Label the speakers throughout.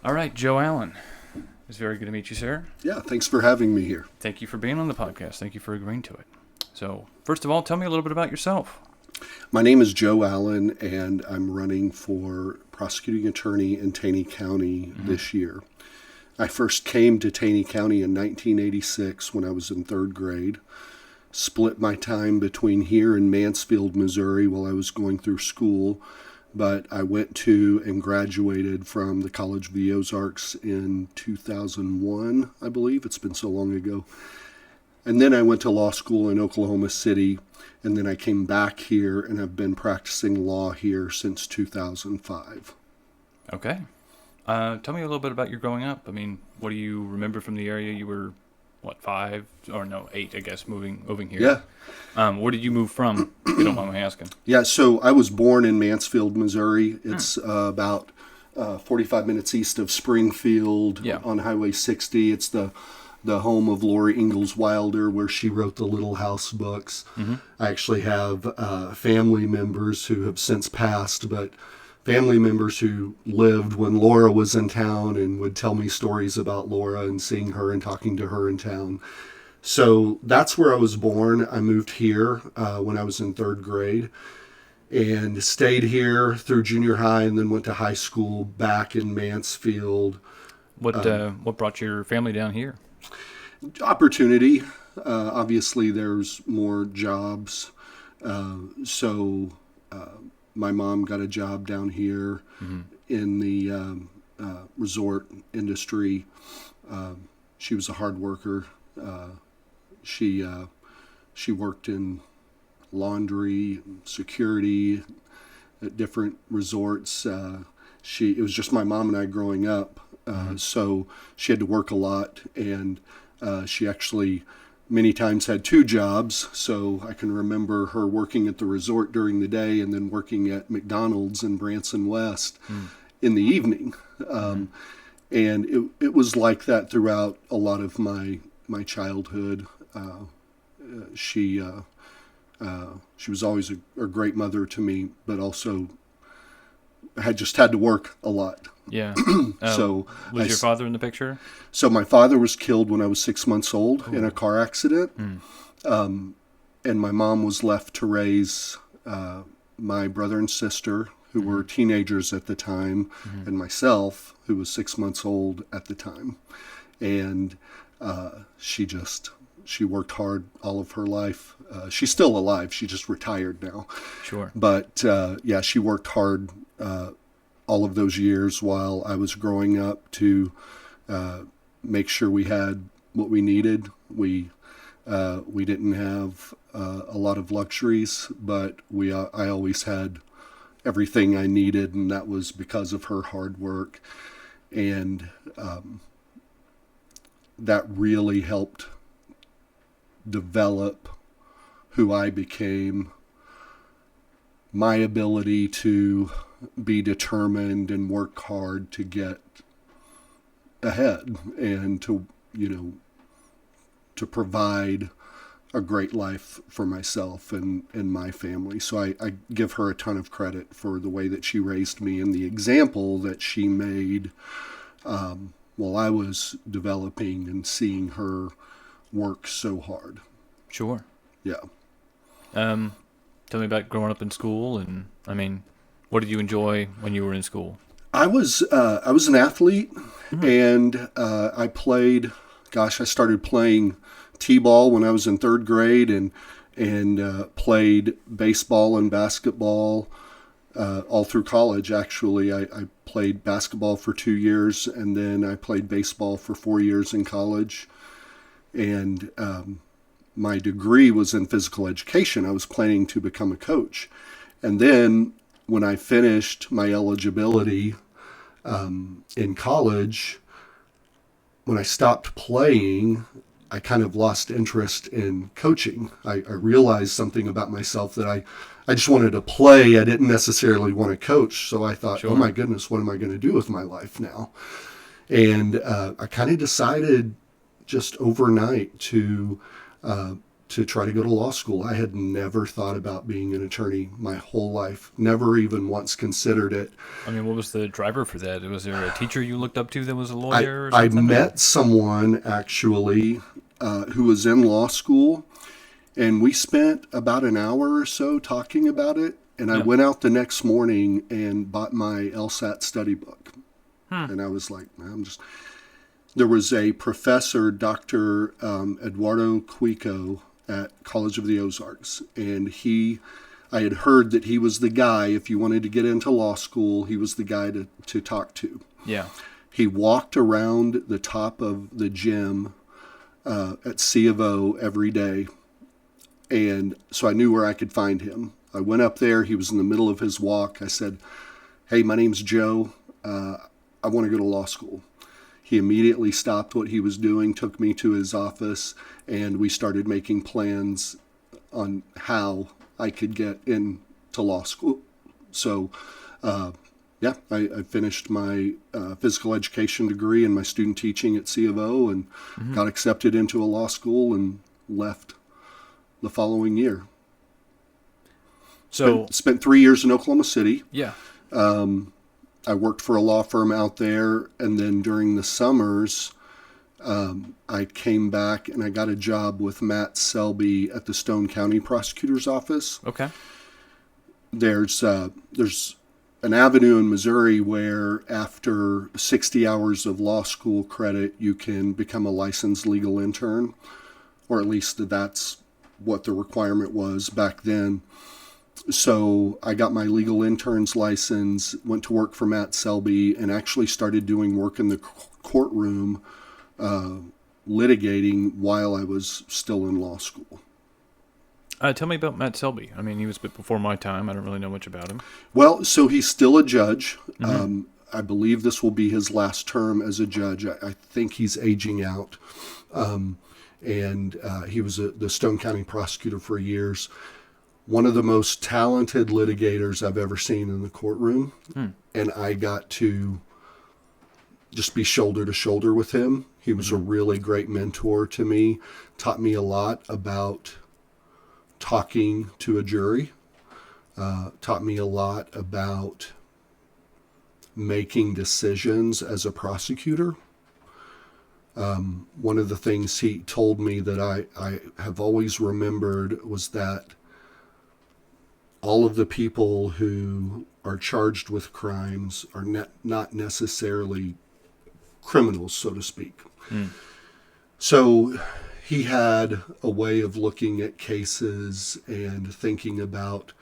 Speaker 1: All right, Joe Allen. It's very good to meet you, sir.
Speaker 2: Yeah, thanks for having me here.
Speaker 1: Thank you for being on the podcast. Thank you for agreeing to it. So, first of all, tell me a little bit about yourself.
Speaker 2: My name is Joe Allen, and I'm running for Prosecuting Attorney in Taney County this year. I first came to Taney County in 1986 when I was in third grade. Split my time between here and Mansfield, Missouri while I was going through school. But I went to and graduated from the College of the Ozarks in 2001, I believe. It's been so long ago. And then I went to law school in Oklahoma City, and then I came back here and have been practicing law here since 2005.
Speaker 1: Okay. Tell me a little bit about your growing up. I mean, what do you remember from the area? You were, 8, I guess, moving here.
Speaker 2: Yeah.
Speaker 1: Where did you move from, if you don't mind me asking?
Speaker 2: Yeah, so I was born in Mansfield, Missouri. It's about 45 minutes east of Springfield on Highway 60. It's the home of Lori Ingalls Wilder, where she wrote the Little House books. I actually have family members who have since passed, but family members who lived when Laura was in town and would tell me stories about Laura and seeing her and talking to her in town. So that's where I was born. I moved here when I was in third grade and stayed here through junior high and then went to high school back in Mansfield.
Speaker 1: What brought your family down here?
Speaker 2: Opportunity. Obviously, there's more jobs. So my mom got a job down here in the resort industry. She was a hard worker. She worked in laundry, security at different resorts. It was just my mom and I growing up, so she had to work a lot, and she actually many times had two jobs. So I can remember her working at the resort during the day and then working at McDonald's in Branson West in the evening. And it was like that throughout a lot of my childhood. She was always a great mother to me, but also had to work a lot.
Speaker 1: Yeah.
Speaker 2: So
Speaker 1: was your father in the picture?
Speaker 2: So my father was killed when I was 6 months old in a car accident. And my mom was left to raise my brother and sister, who were teenagers at the time, and myself, who was 6 months old at the time. And she worked hard all of her life. She's still alive. She just retired now.
Speaker 1: Sure.
Speaker 2: But she worked hard all of those years while I was growing up to make sure we had what we needed. We didn't have a lot of luxuries, but I always had everything I needed, and that was because of her hard work. And that really helped develop who I became, my ability to be determined and work hard to get ahead and to provide a great life for myself and my family. So I give her a ton of credit for the way that she raised me and the example that she made while I was developing and seeing her work so hard.
Speaker 1: Sure.
Speaker 2: Yeah.
Speaker 1: Tell me about growing up in school, and what did you enjoy when you were in school?
Speaker 2: I was an athlete, and I played. Gosh, I started playing t-ball when I was in third grade, and played baseball and basketball all through college. Actually, I played basketball for 2 years, and then I played baseball for 4 years in college, and my degree was in physical education. I was planning to become a coach. And then when I finished my eligibility in college, when I stopped playing, I kind of lost interest in coaching. I realized something about myself that I just wanted to play. I didn't necessarily want to coach. So I thought,
Speaker 1: Sure.
Speaker 2: Oh my goodness, what am I going to do with my life now? And I kind of decided just overnight to to try to go to law school. I had never thought about being an attorney my whole life, never even once considered it.
Speaker 1: I mean, what was the driver for that? Was there a teacher you looked up to that was a lawyer or
Speaker 2: I
Speaker 1: something?
Speaker 2: met someone actually who was in law school, and we spent about an hour or so talking about it. And I went out the next morning and bought my LSAT study book. And I was like, there was a professor, Dr. Eduardo Cuico at College of the Ozarks. And I had heard that he was the guy, if you wanted to get into law school, he was the guy to talk to.
Speaker 1: Yeah.
Speaker 2: He walked around the top of the gym at C of O every day. And so I knew where I could find him. I went up there. He was in the middle of his walk. I said, "Hey, my name's Joe. I want to go to law school." He immediately stopped what he was doing, took me to his office, and we started making plans on how I could get into law school. So, I finished my physical education degree and my student teaching at C of O and got accepted into a law school and left the following year.
Speaker 1: So
Speaker 2: spent 3 years in Oklahoma City.
Speaker 1: Yeah.
Speaker 2: I worked for a law firm out there, and then during the summers, I came back and I got a job with Matt Selby at the Stone County Prosecutor's Office.
Speaker 1: Okay.
Speaker 2: There's an avenue in Missouri where after 60 hours of law school credit, you can become a licensed legal intern, or at least that's what the requirement was back then. So I got my legal intern's license, went to work for Matt Selby, and actually started doing work in the courtroom, litigating while I was still in law school.
Speaker 1: Tell me about Matt Selby. I mean, he was a bit before my time. I don't really know much about him.
Speaker 2: Well, so he's still a judge. I believe this will be his last term as a judge. I think he's aging out. And he was the Stone County prosecutor for years. One of the most talented litigators I've ever seen in the courtroom. And I got to just be shoulder to shoulder with him. He was a really great mentor to me, taught me a lot about talking to a jury, taught me a lot about making decisions as a prosecutor. One of the things he told me that I have always remembered was that all of the people who are charged with crimes are not necessarily criminals, so to speak. So he had a way of looking at cases and thinking about,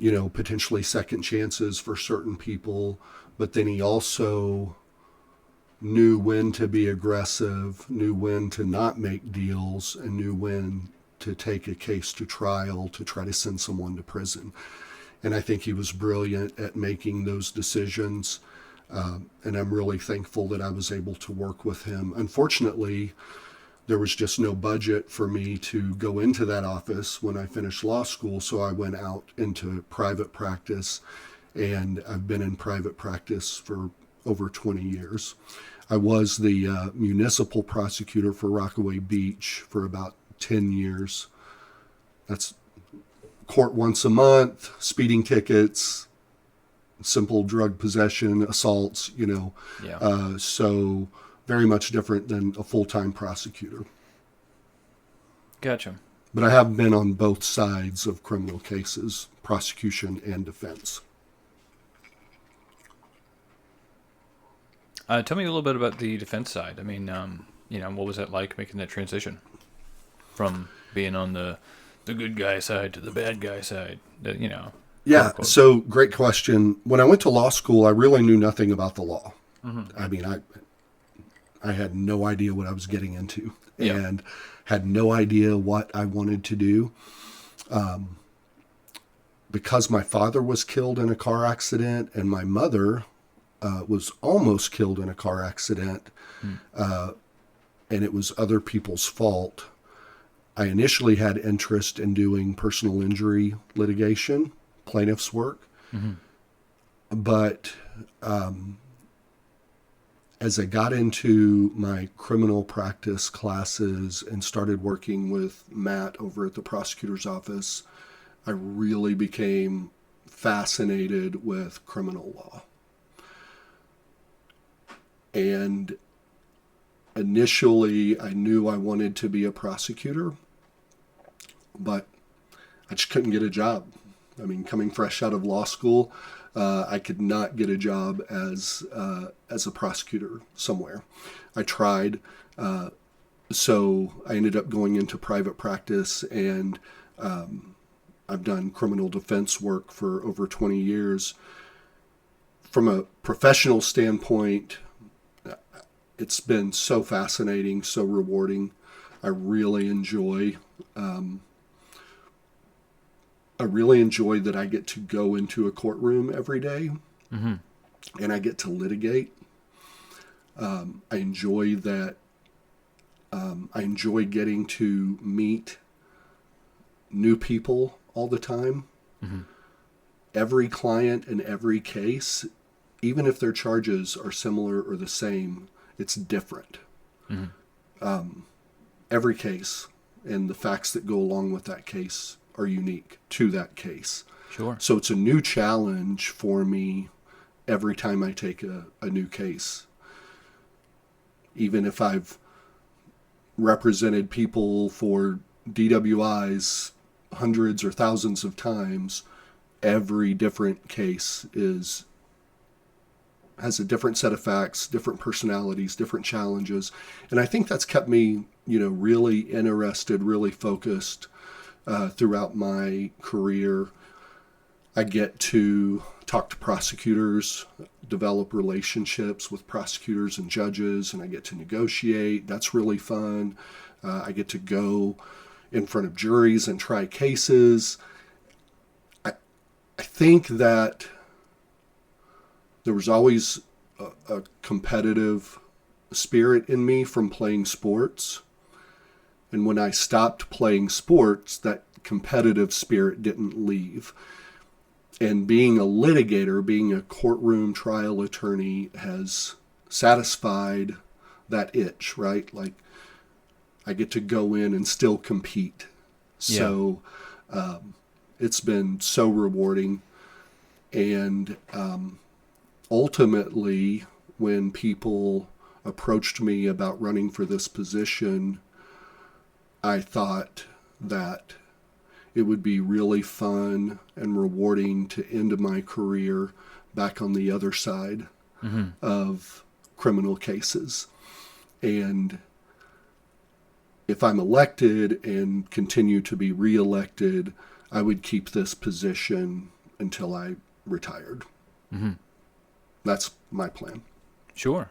Speaker 2: potentially second chances for certain people, but then he also knew when to be aggressive, knew when to not make deals, and knew when to take a case to trial to try to send someone to prison. And I think he was brilliant at making those decisions. And I'm really thankful that I was able to work with him. Unfortunately, there was just no budget for me to go into that office when I finished law school. So I went out into private practice, and I've been in private practice for over 20 years. I was the municipal prosecutor for Rockaway Beach for about 10 years. That's court once a month, speeding tickets, simple drug possession, assaults,
Speaker 1: Yeah.
Speaker 2: So very much different than a full-time prosecutor.
Speaker 1: Gotcha.
Speaker 2: But I have been on both sides of criminal cases, prosecution and defense.
Speaker 1: Tell me a little bit about the defense side. I mean, what was that like making that transition from being on the good guy side to the bad guy side?
Speaker 2: Yeah, so great question. When I went to law school, I really knew nothing about the law. I mean, I had no idea what I was getting into and had no idea what I wanted to do. Because my father was killed in a car accident and my mother was almost killed in a car accident, and it was other people's fault, I initially had interest in doing personal injury litigation, plaintiff's work. But as I got into my criminal practice classes and started working with Matt over at the prosecutor's office, I really became fascinated with criminal law. And initially, I knew I wanted to be a prosecutor, but I just couldn't get a job. I mean, coming fresh out of law school, I could not get a job as a prosecutor somewhere. I tried, so I ended up going into private practice, and I've done criminal defense work for over 20 years. From a professional standpoint, it's been so fascinating, so rewarding. I really enjoy that I get to go into a courtroom every day,
Speaker 1: Mm-hmm.
Speaker 2: and I get to litigate. I enjoy that. I enjoy getting to meet new people all the time.
Speaker 1: Mm-hmm.
Speaker 2: Every client and every case, even if their charges are similar or the same, it's different.
Speaker 1: Mm-hmm.
Speaker 2: Every case and the facts that go along with that case are unique to that case.
Speaker 1: Sure.
Speaker 2: So it's a new challenge for me every time I take a new case. Even if I've represented people for DWIs hundreds or thousands of times, every different case has a different set of facts, different personalities, different challenges. And I think that's kept me, really interested, really focused throughout my career. I get to talk to prosecutors, develop relationships with prosecutors and judges, and I get to negotiate. That's really fun. I get to go in front of juries and try cases. I think that there was always a competitive spirit in me from playing sports. And when I stopped playing sports, that competitive spirit didn't leave. And being a litigator, being a courtroom trial attorney has satisfied that itch, right? Like, I get to go in and still compete.
Speaker 1: Yeah.
Speaker 2: So it's been so rewarding. And ultimately, when people approached me about running for this position, I thought that it would be really fun and rewarding to end my career back on the other side
Speaker 1: Mm-hmm.
Speaker 2: of criminal cases. And if I'm elected and continue to be reelected, I would keep this position until I retired.
Speaker 1: Mm-hmm.
Speaker 2: That's my plan.
Speaker 1: Sure.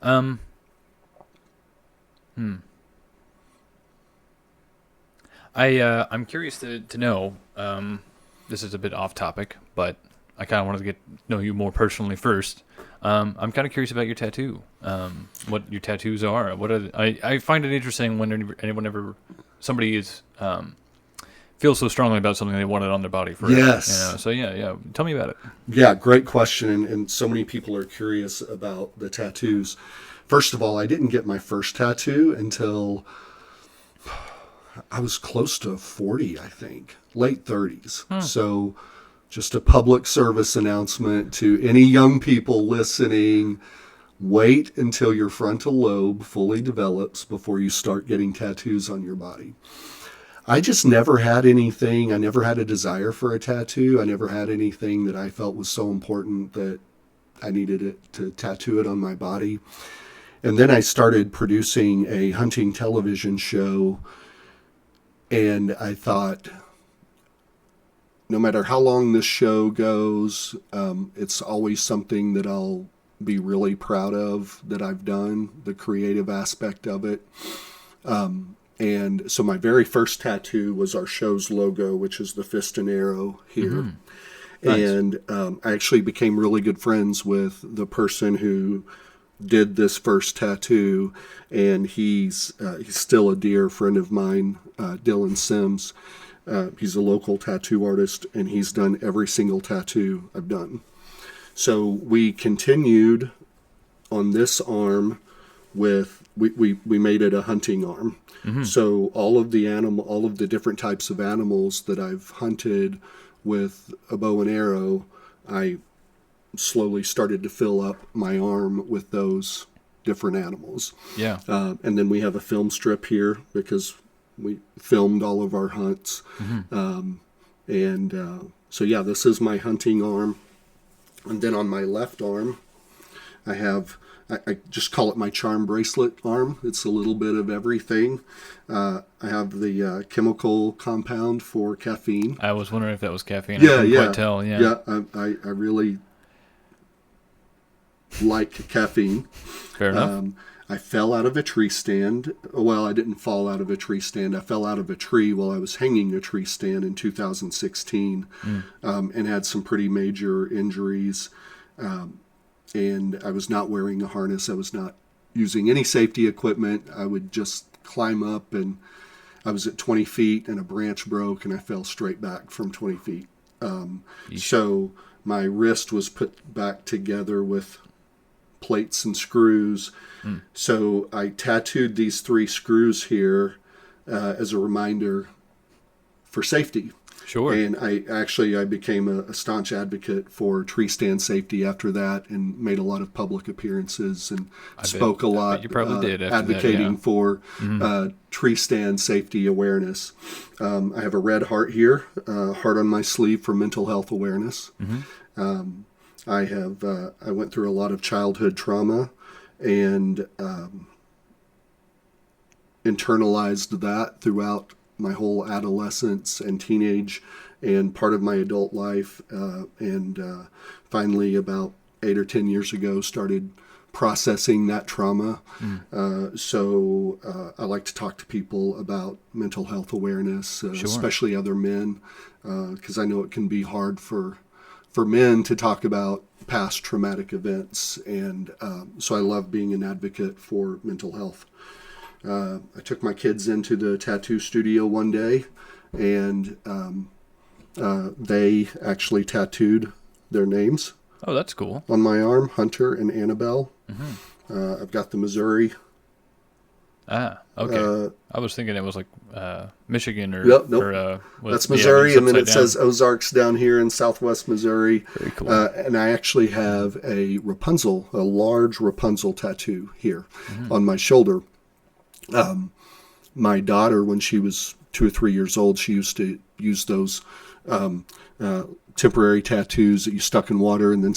Speaker 1: I'm curious to know. This is a bit off topic, but I kind of wanted to get to know you more personally first. I'm kind of curious about your tattoo. What your tattoos are. What are I find it interesting when somebody is feels so strongly about something they want it on their body forever.
Speaker 2: Yes.
Speaker 1: So yeah. Tell me about it.
Speaker 2: Yeah, great question. And so many people are curious about the tattoos. First of all, I didn't get my first tattoo until I was close to 40, I think, late 30s. So just a public service announcement to any young people listening: wait until your frontal lobe fully develops before you start getting tattoos on your body. I just never had anything. I never had a desire for a tattoo. I never had anything that I felt was so important that I needed it to tattoo it on my body. And then I started producing a hunting television show, and I thought, no matter how long this show goes, it's always something that I'll be really proud of that I've done, the creative aspect of it. And so my very first tattoo was our show's logo, which is the fist and arrow here. Mm-hmm. Nice. And I actually became really good friends with the person who did this first tattoo, and he's still a dear friend of mine, Dylan Sims. He's a local tattoo artist, and he's done every single tattoo I've done. So we continued on this arm with we made it a hunting arm. So all of the different types of animals that I've hunted with a bow and arrow, I slowly started to fill up my arm with those different animals.
Speaker 1: Yeah.
Speaker 2: And then we have a film strip here because we filmed all of our hunts. So yeah, this is my hunting arm. And then on my left arm, I just call it my charm bracelet arm. It's a little bit of everything. I have the chemical compound for caffeine.
Speaker 1: I was wondering if that was caffeine.
Speaker 2: Yeah,
Speaker 1: I couldn't
Speaker 2: yeah.
Speaker 1: quite tell. Yeah.
Speaker 2: Yeah, I really like caffeine.
Speaker 1: Fair enough.
Speaker 2: I fell out of a tree stand. Well, I didn't fall out of a tree stand. I fell out of a tree while I was hanging a tree stand in 2016 and had some pretty major injuries. And I was not wearing a harness. I was not using any safety equipment. I would just climb up, and I was at 20 feet and a branch broke and I fell straight back from 20 feet. So my wrist was put back together with plates and screws. So I tattooed these 3 screws here as a reminder for safety.
Speaker 1: Sure.
Speaker 2: And I became a staunch advocate for tree stand safety after that, and made a lot of public appearances and spoke a lot.
Speaker 1: You probably did after
Speaker 2: advocating
Speaker 1: that,
Speaker 2: for tree stand safety awareness. I have a red heart here, heart on my sleeve for mental health awareness. I went through a lot of childhood trauma and internalized that throughout my whole adolescence and teenage and part of my adult life. And finally, about 8 or 10 years ago, started processing that trauma. So I like to talk to people about mental health awareness, especially other men, because I know it can be hard for men to talk about past traumatic events. And so I love being an advocate for mental health. I took my kids into the tattoo studio one day, and they actually tattooed their names.
Speaker 1: Oh, that's cool.
Speaker 2: On my arm, Hunter and Annabelle. I've got the Missouri.
Speaker 1: Ah, okay. I was thinking it was like Michigan or...
Speaker 2: Nope.
Speaker 1: Or,
Speaker 2: that's Missouri, and then it
Speaker 1: down.
Speaker 2: says Ozarks down here in southwest Missouri.
Speaker 1: Very cool.
Speaker 2: And I actually have a large Rapunzel tattoo here on my shoulder. My daughter, when she was 2 or 3 years old, she used to use those temporary tattoos that you stuck in water and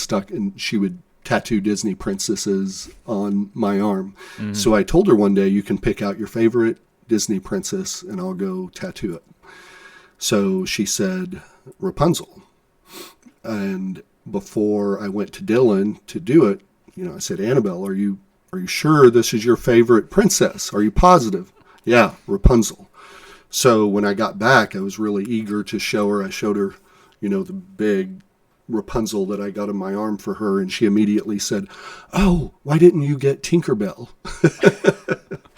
Speaker 2: she would tattoo Disney princesses on my arm. So I told her one day, you can pick out your favorite Disney princess and I'll go tattoo it. So she said Rapunzel. And before I went to Dylan to do it, I said, Annabelle, are you sure this is your favorite princess? Are you positive? Yeah, Rapunzel. So when I got back, I was really eager to show her. I showed her, the big Rapunzel that I got on my arm for her, and she immediately said, "Oh, why didn't you get Tinkerbell?"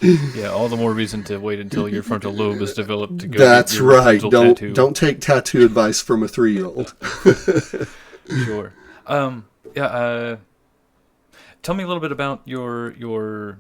Speaker 1: Yeah, all the more reason to wait until your frontal lobe is developed to go.
Speaker 2: That's
Speaker 1: get your
Speaker 2: right.
Speaker 1: Rapunzel tattoo.
Speaker 2: Don't take tattoo advice from a 3-year-old.
Speaker 1: Sure. Tell me a little bit about your.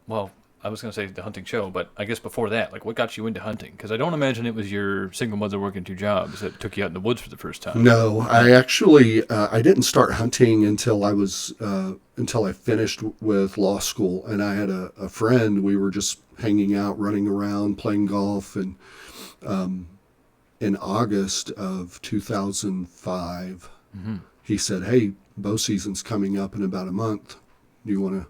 Speaker 1: Well, I was going to say the hunting show, but I guess before that, like what got you into hunting? Because I don't imagine it was your single mother working 2 jobs that took you out in the woods for the first time.
Speaker 2: No, I actually I didn't start hunting until I finished with law school, and I had a friend. We were just hanging out, running around, playing golf, and in August of 2005, he said, "Hey, bow season's coming up in about a month. Do you want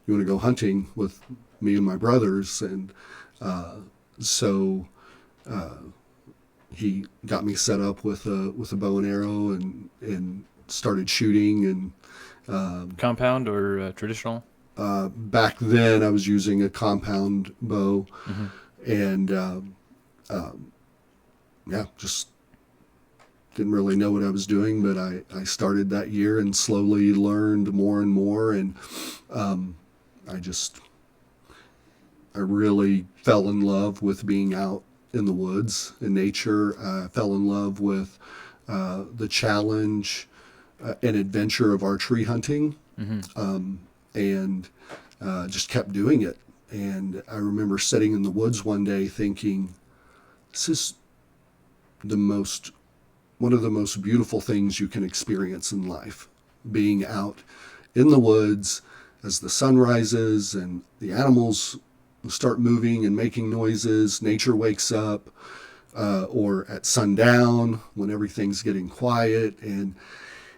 Speaker 2: to go hunting with me and my brothers?" And so he got me set up with a bow and arrow and started shooting. And
Speaker 1: compound or traditional?
Speaker 2: Back then I was using a compound bow, and just didn't really know what I was doing, but I started that year and slowly learned more and more. And I really fell in love with being out in the woods, in nature. I fell in love with the challenge and adventure of archery hunting. and just kept doing it. And I remember sitting in the woods one day thinking, this is one of the most beautiful things you can experience in life, being out in the woods as the sun rises and the animals start moving and making noises, nature wakes up, or at sundown when everything's getting quiet. And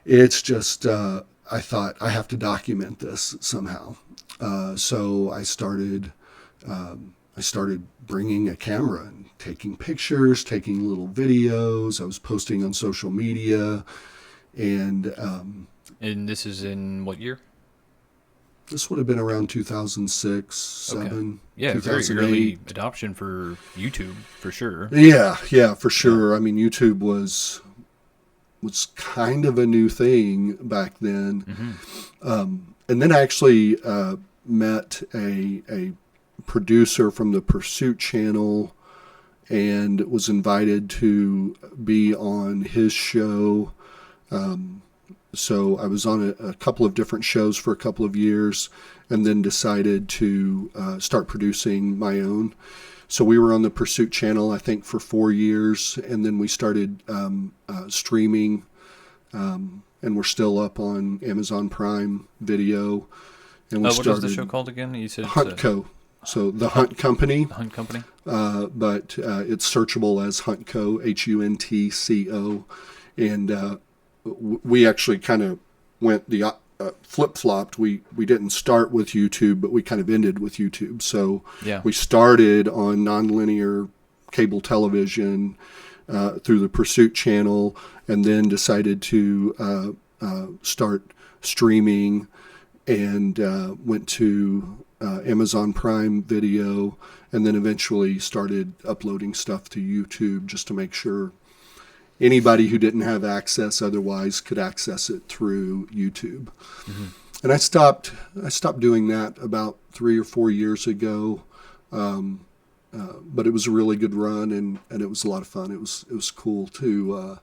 Speaker 2: it's just, I thought I have to document this somehow. So I started bringing a camera and taking pictures, taking little videos. I was posting on social media, and
Speaker 1: this is in what year?
Speaker 2: This would have been around 2006, 7,
Speaker 1: yeah, very
Speaker 2: 2008.
Speaker 1: early adoption for YouTube for sure.
Speaker 2: Yeah, for sure. I mean, YouTube was kind of a new thing back then. And then I actually met a producer from the Pursuit channel and was invited to be on his show. So I was on a couple of different shows for a couple of years, and then decided to start producing my own. So we were on the Pursuit channel, I think, for 4 years, and then we started streaming, and we're still up on Amazon Prime Video. And we
Speaker 1: what is the show called again? You said
Speaker 2: HuntCo. So the Hunt Company.
Speaker 1: The Hunt Company.
Speaker 2: But it's searchable as HuntCo, HUNTCO, and we actually kind of went the flip-flopped. We didn't start with YouTube, but we kind of ended with YouTube. So we started on nonlinear cable television through the Pursuit channel, and then decided to start streaming, and went to Amazon Prime Video, and then eventually started uploading stuff to YouTube just to make sure anybody who didn't have access otherwise could access it through YouTube. And I stopped doing that about 3 or 4 years ago. But it was a really good run, and it was a lot of fun. It was cool to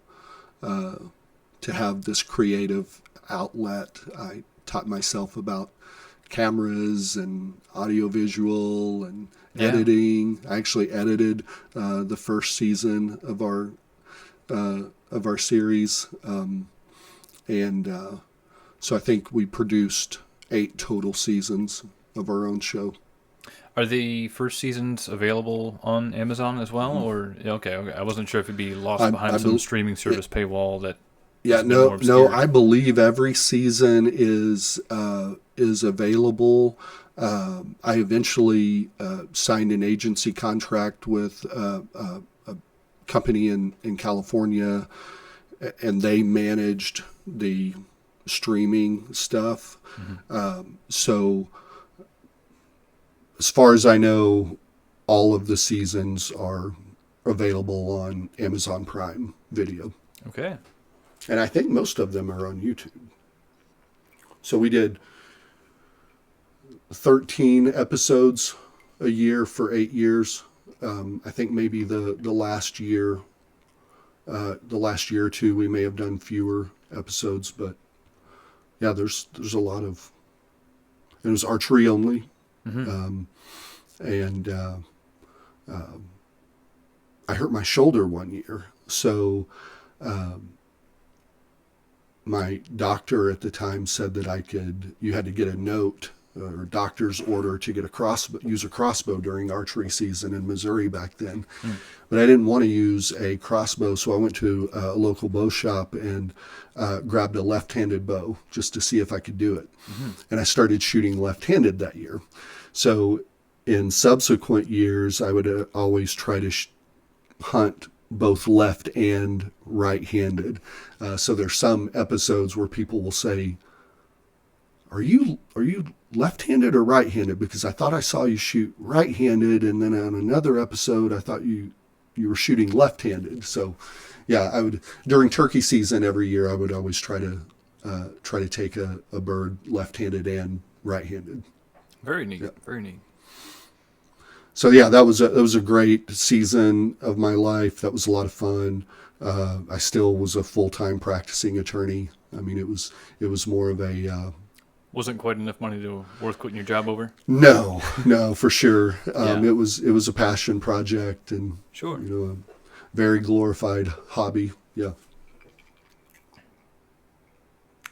Speaker 2: have this creative outlet. I taught myself about cameras and audiovisual and editing. I actually edited the first season of our series, and so I think we produced 8 total seasons of our own show.
Speaker 1: Are the first seasons available on Amazon as well, or okay? I wasn't sure if it'd be lost behind some streaming service paywall that.
Speaker 2: Yeah, no. I believe every season is available. I eventually signed an agency contract with a company in California, and they managed the streaming stuff. So as far as I know, all of the seasons are available on Amazon Prime Video.
Speaker 1: Okay.
Speaker 2: And I think most of them are on YouTube. So we did 13 episodes a year for 8 years. I think maybe the last year or two, we may have done fewer episodes, but yeah, there's a lot of. It was archery only, and I hurt my shoulder one year, so my doctor at the time said that you had to get a note or doctor's order to get use a crossbow during archery season in Missouri back then. But I didn't want to use a crossbow, so I went to a local bow shop and grabbed a left-handed bow just to see if I could do it. And I started shooting left-handed that year. So in subsequent years, I would always try to hunt both left and right-handed. So there's some episodes where people will say, Are you left-handed or right-handed? Because I thought I saw you shoot right-handed, and then on another episode I thought you were shooting left-handed. So yeah, I would, during turkey season every year, I would always try to take a bird left-handed and right-handed.
Speaker 1: Very neat.
Speaker 2: Yeah.
Speaker 1: Very neat.
Speaker 2: So yeah, that was a great season of my life. That was a lot of fun. I still was a full-time practicing attorney. I mean, it was more of a
Speaker 1: wasn't quite enough money to worth quitting your job over.
Speaker 2: No, no, for sure.
Speaker 1: Yeah.
Speaker 2: It was a passion project, and
Speaker 1: Sure.
Speaker 2: a very glorified hobby. Yeah.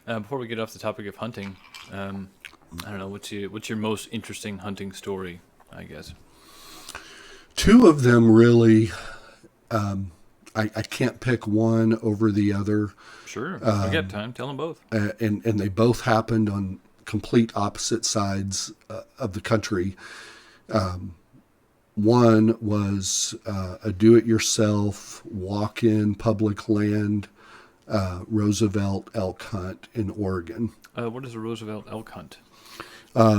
Speaker 1: Before we get off the topic of hunting, I don't know, what's your most interesting hunting story, I guess?
Speaker 2: Two of them really, I can't pick one over the other.
Speaker 1: Sure. I got time. Tell them both.
Speaker 2: And they both happened on complete opposite sides of the country. One was a do-it-yourself, walk-in public land Roosevelt elk hunt in Oregon.
Speaker 1: What is a Roosevelt elk hunt?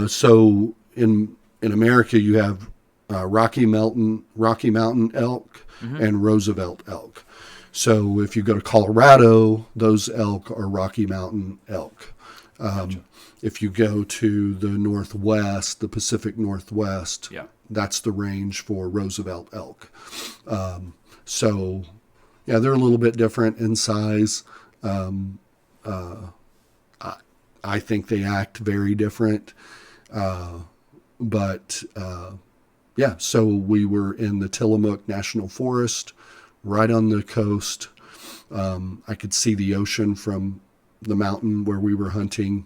Speaker 2: So in America, you have Rocky Mountain elk and Roosevelt elk. So if you go to Colorado, those elk are Rocky Mountain elk.
Speaker 1: Gotcha.
Speaker 2: If you go to the Northwest, the Pacific Northwest,
Speaker 1: Yeah.
Speaker 2: that's the range for Roosevelt elk. So, yeah, they're a little bit different in size. I think they act very different. But yeah, so we were in the Tillamook National Forest, right on the coast. I could see the ocean from the mountain where we were hunting.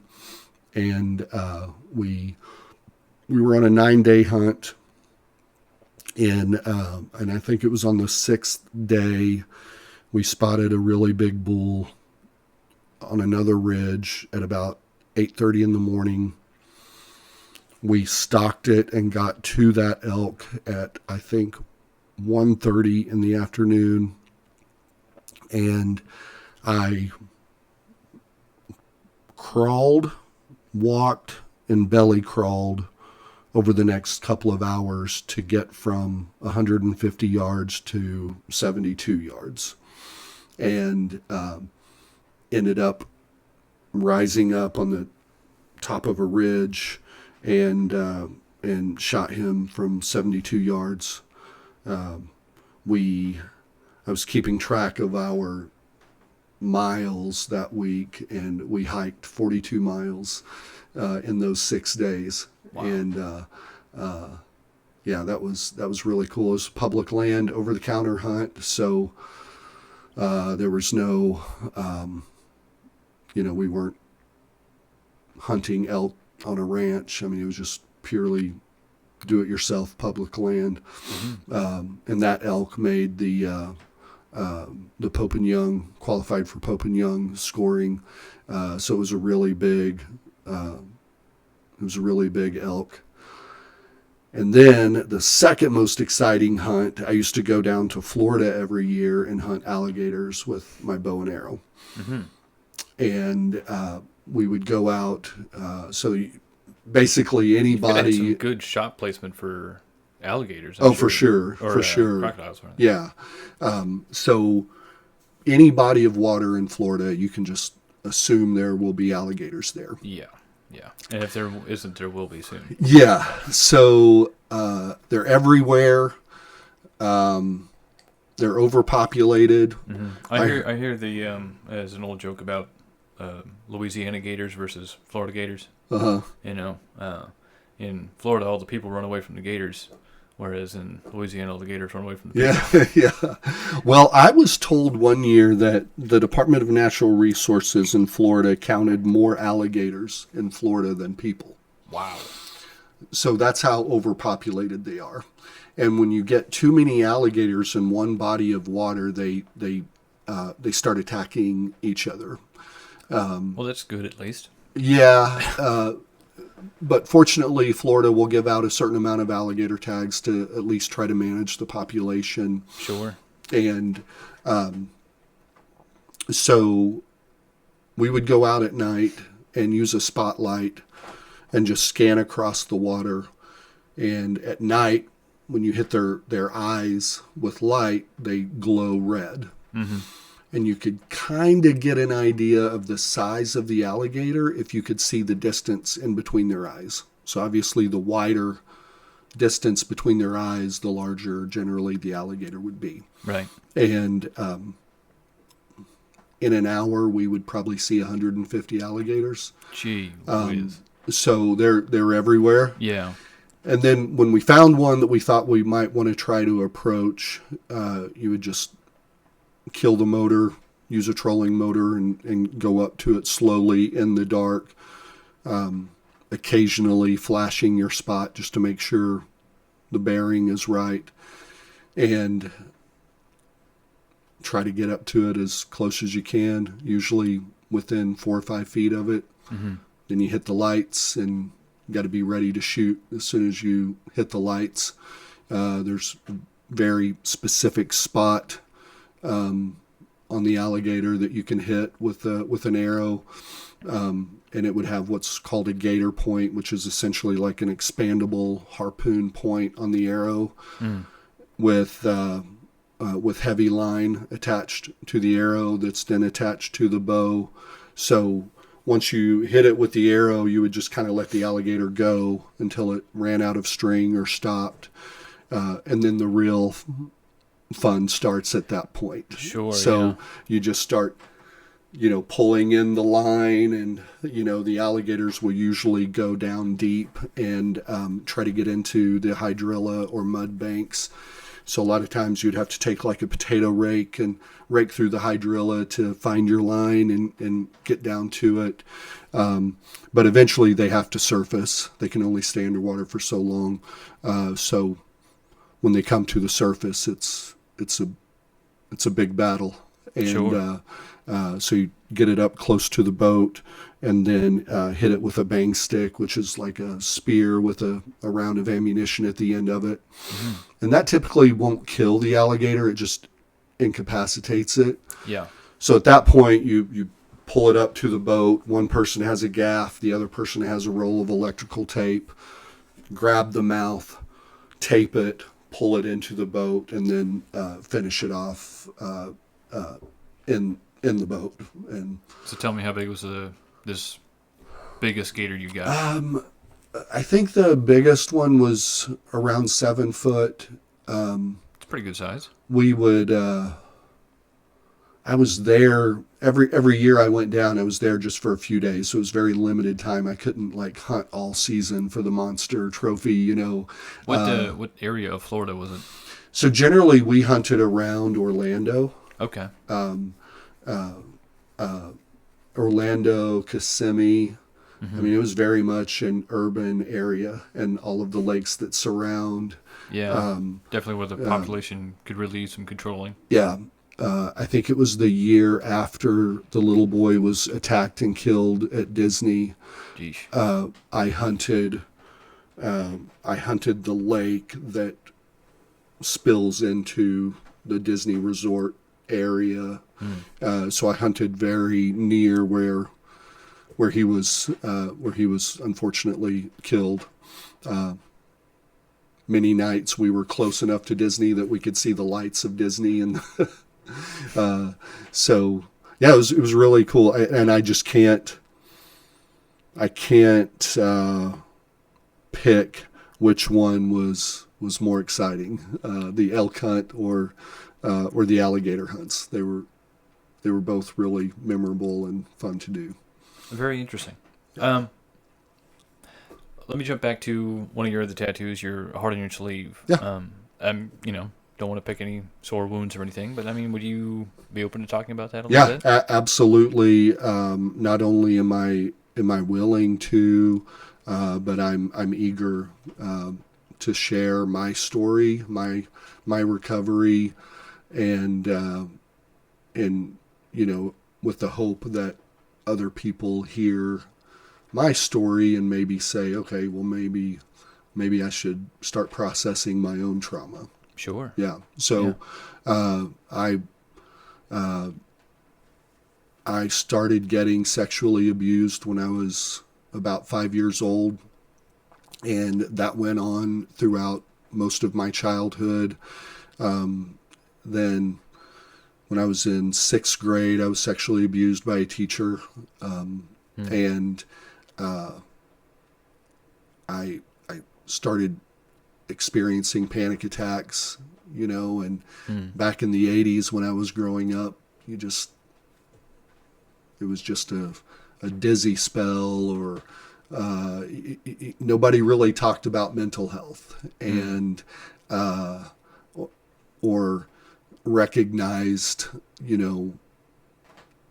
Speaker 2: And we were on a 9-day hunt. And I think it was on the 6th day, we spotted a really big bull on another ridge at about 8:30 in the morning. We stalked it and got to that elk at, I think, 1:30 in the afternoon. And I walked, and belly crawled over the next couple of hours to get from 150 yards to 72 yards. And ended up rising up on the top of a ridge and shot him from 72 yards. I was keeping track of our miles that week, and we hiked 42 miles in those 6 days.
Speaker 1: Wow.
Speaker 2: And yeah, that was really cool. It was public land, over-the-counter hunt, so there was no, we weren't hunting elk on a ranch. I mean, it was just purely do-it-yourself public land. Mm-hmm. And that elk made the Pope and Young, qualified for Pope and Young scoring. So it was a really big elk. And then the second most exciting hunt, I used to go down to Florida every year and hunt alligators with my bow and arrow. Mm-hmm. And we would go out. Basically anybody.
Speaker 1: You've had some good shot placement for alligators.
Speaker 2: I'm sure. For sure.
Speaker 1: Crocodiles. Right?
Speaker 2: Yeah. So any body of water in Florida, you can just assume there will be alligators there.
Speaker 1: Yeah. Yeah. And if there isn't, there will be soon.
Speaker 2: Yeah. So they're everywhere. They're overpopulated.
Speaker 1: Mm-hmm. I hear the as an old joke about Louisiana gators versus Florida gators.
Speaker 2: Uh-huh.
Speaker 1: In Florida, all the people run away from the gators, whereas in Louisiana, all the gators run away from the people.
Speaker 2: Yeah. Well, I was told one year that the Department of Natural Resources in Florida counted more alligators in Florida than people.
Speaker 1: Wow.
Speaker 2: So that's how overpopulated they are. And when you get too many alligators in one body of water, they start attacking each other.
Speaker 1: Well, that's good at least.
Speaker 2: Yeah. But fortunately, Florida will give out a certain amount of alligator tags to at least try to manage the population.
Speaker 1: Sure.
Speaker 2: And so we would go out at night and use a spotlight and just scan across the water. And at night, when you hit their eyes with light, they glow red. Mm-hmm. And you could kind of get an idea of the size of the alligator if you could see the distance in between their eyes. So obviously the wider distance between their eyes, the larger generally the alligator would be.
Speaker 1: Right.
Speaker 2: And in an hour, we would probably see 150 alligators.
Speaker 1: Gee whiz.
Speaker 2: So they're everywhere.
Speaker 1: Yeah.
Speaker 2: And then when we found one that we thought we might want to try to approach, you would just kill the motor, use a trolling motor, and go up to it slowly in the dark, occasionally flashing your spot just to make sure the bearing is right, and try to get up to it as close as you can, usually within 4 or 5 feet of it.
Speaker 1: Mm-hmm.
Speaker 2: Then you hit the lights, and you got to be ready to shoot as soon as you hit the lights. There's a very specific spot on the alligator that you can hit with an arrow, and it would have what's called a gator point, which is essentially like an expandable harpoon point on the arrow, with heavy line attached to the arrow that's then attached to the bow. So once you hit it with the arrow, you would just kind of let the alligator go until it ran out of string or stopped, and then the real fun starts at that point.
Speaker 1: Sure.
Speaker 2: So you just start, pulling in the line, and the alligators will usually go down deep and try to get into the hydrilla or mud banks. So a lot of times you'd have to take like a potato rake and rake through the hydrilla to find your line and get down to it. But eventually they have to surface. They can only stay underwater for so long. So when they come to the surface, it's a big battle. And
Speaker 1: Sure.
Speaker 2: So you get it up close to the boat, and then hit it with a bang stick, which is like a spear with a round of ammunition at the end of it.
Speaker 1: Mm-hmm.
Speaker 2: And that typically won't kill the alligator. It just incapacitates it.
Speaker 1: Yeah.
Speaker 2: So at that point, you pull it up to the boat. One person has a gaff. The other person has a roll of electrical tape. Grab the mouth, tape it, pull it into the boat, and then finish it off in the boat. And
Speaker 1: So tell me, how big was this biggest gator you got?
Speaker 2: I think the biggest one was around 7 foot.
Speaker 1: It's pretty good size.
Speaker 2: We would. I was there every year I went down. I was there just for a few days, so it was very limited time. I couldn't hunt all season for the monster trophy.
Speaker 1: What area of Florida was it?
Speaker 2: So generally we hunted around Orlando.
Speaker 1: Okay.
Speaker 2: Orlando, Kissimmee. I mean, it was very much an urban area, and all of the lakes that surround.
Speaker 1: Yeah. Definitely where the population could really use some controlling.
Speaker 2: Yeah. I think it was the year after the little boy was attacked and killed at Disney.
Speaker 1: Jeez.
Speaker 2: I hunted the lake that spills into the Disney resort area. So I hunted very near where he was unfortunately killed. Many nights we were close enough to Disney that we could see the lights of Disney, and so yeah, it was really cool. And I just can't pick which one was more exciting, the elk hunt or the alligator hunts. They were both really memorable and fun to do.
Speaker 1: Very interesting. Let me jump back to one of your other tattoos, your heart on your sleeve.
Speaker 2: Yeah.
Speaker 1: Don't want to pick any sore wounds or anything, but I mean, would you be open to talking about that a little bit?
Speaker 2: Yeah, absolutely. Not only am I willing to, but I'm eager to share my story, my recovery, and with the hope that other people hear my story and maybe say, okay, well, maybe I should start processing my own trauma.
Speaker 1: Sure.
Speaker 2: Yeah. So, I started getting sexually abused when I was about 5 years old, and that went on throughout most of my childhood. Then when I was in 6th grade, I was sexually abused by a teacher. And I started experiencing panic attacks, and back in the 80s when I was growing up, you just It was just a dizzy spell, or nobody really talked about mental health, and or recognized,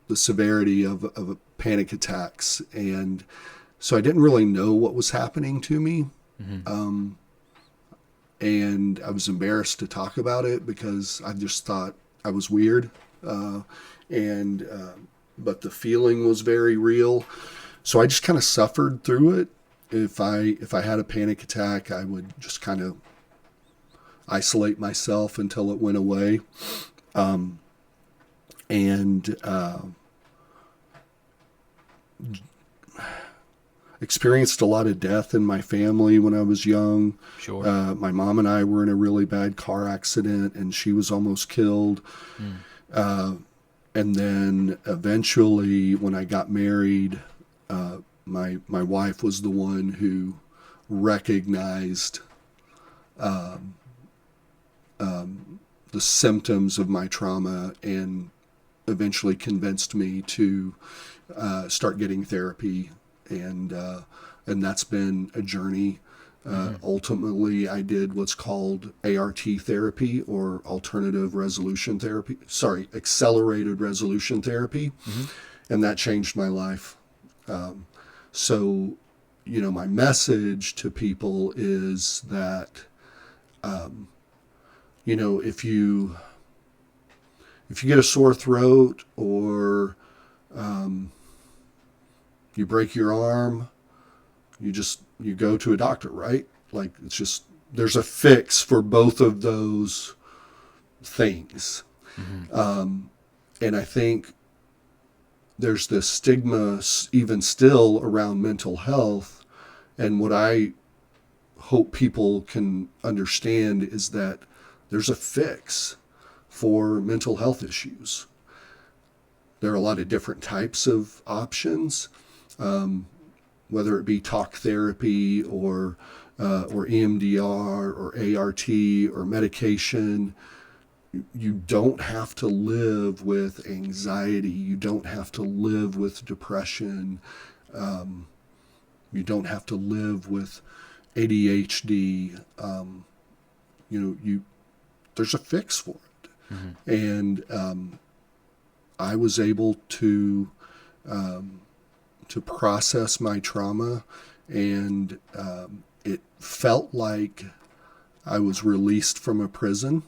Speaker 2: the severity of panic attacks. And so I didn't really know what was happening to me. And I was embarrassed to talk about it because I just thought I was weird. But the feeling was very real. So I just kind of suffered through it. If I had a panic attack, I would just kind of isolate myself until it went away. Experienced a lot of death in my family when I was young.
Speaker 1: Sure.
Speaker 2: My mom and I were in a really bad car accident, and she was almost killed. And then eventually, when I got married, my wife was the one who recognized the symptoms of my trauma and eventually convinced me to start getting therapy. And that's been a journey. Ultimately, I did what's called ART therapy, or accelerated resolution therapy. And that changed my life. So, my message to people is that, if you get a sore throat, or you break your arm, you go to a doctor, right? Like, it's just, there's a fix for both of those things. And I think there's this stigma even still around mental health. And what I hope people can understand is that there's a fix for mental health issues. There are a lot of different types of options, whether it be talk therapy or EMDR or ART or medication. You don't have to live with anxiety. You don't have to live with depression. You don't have to live with ADHD. There's a fix for it. And I was able to process my trauma, and it felt like I was released from a prison.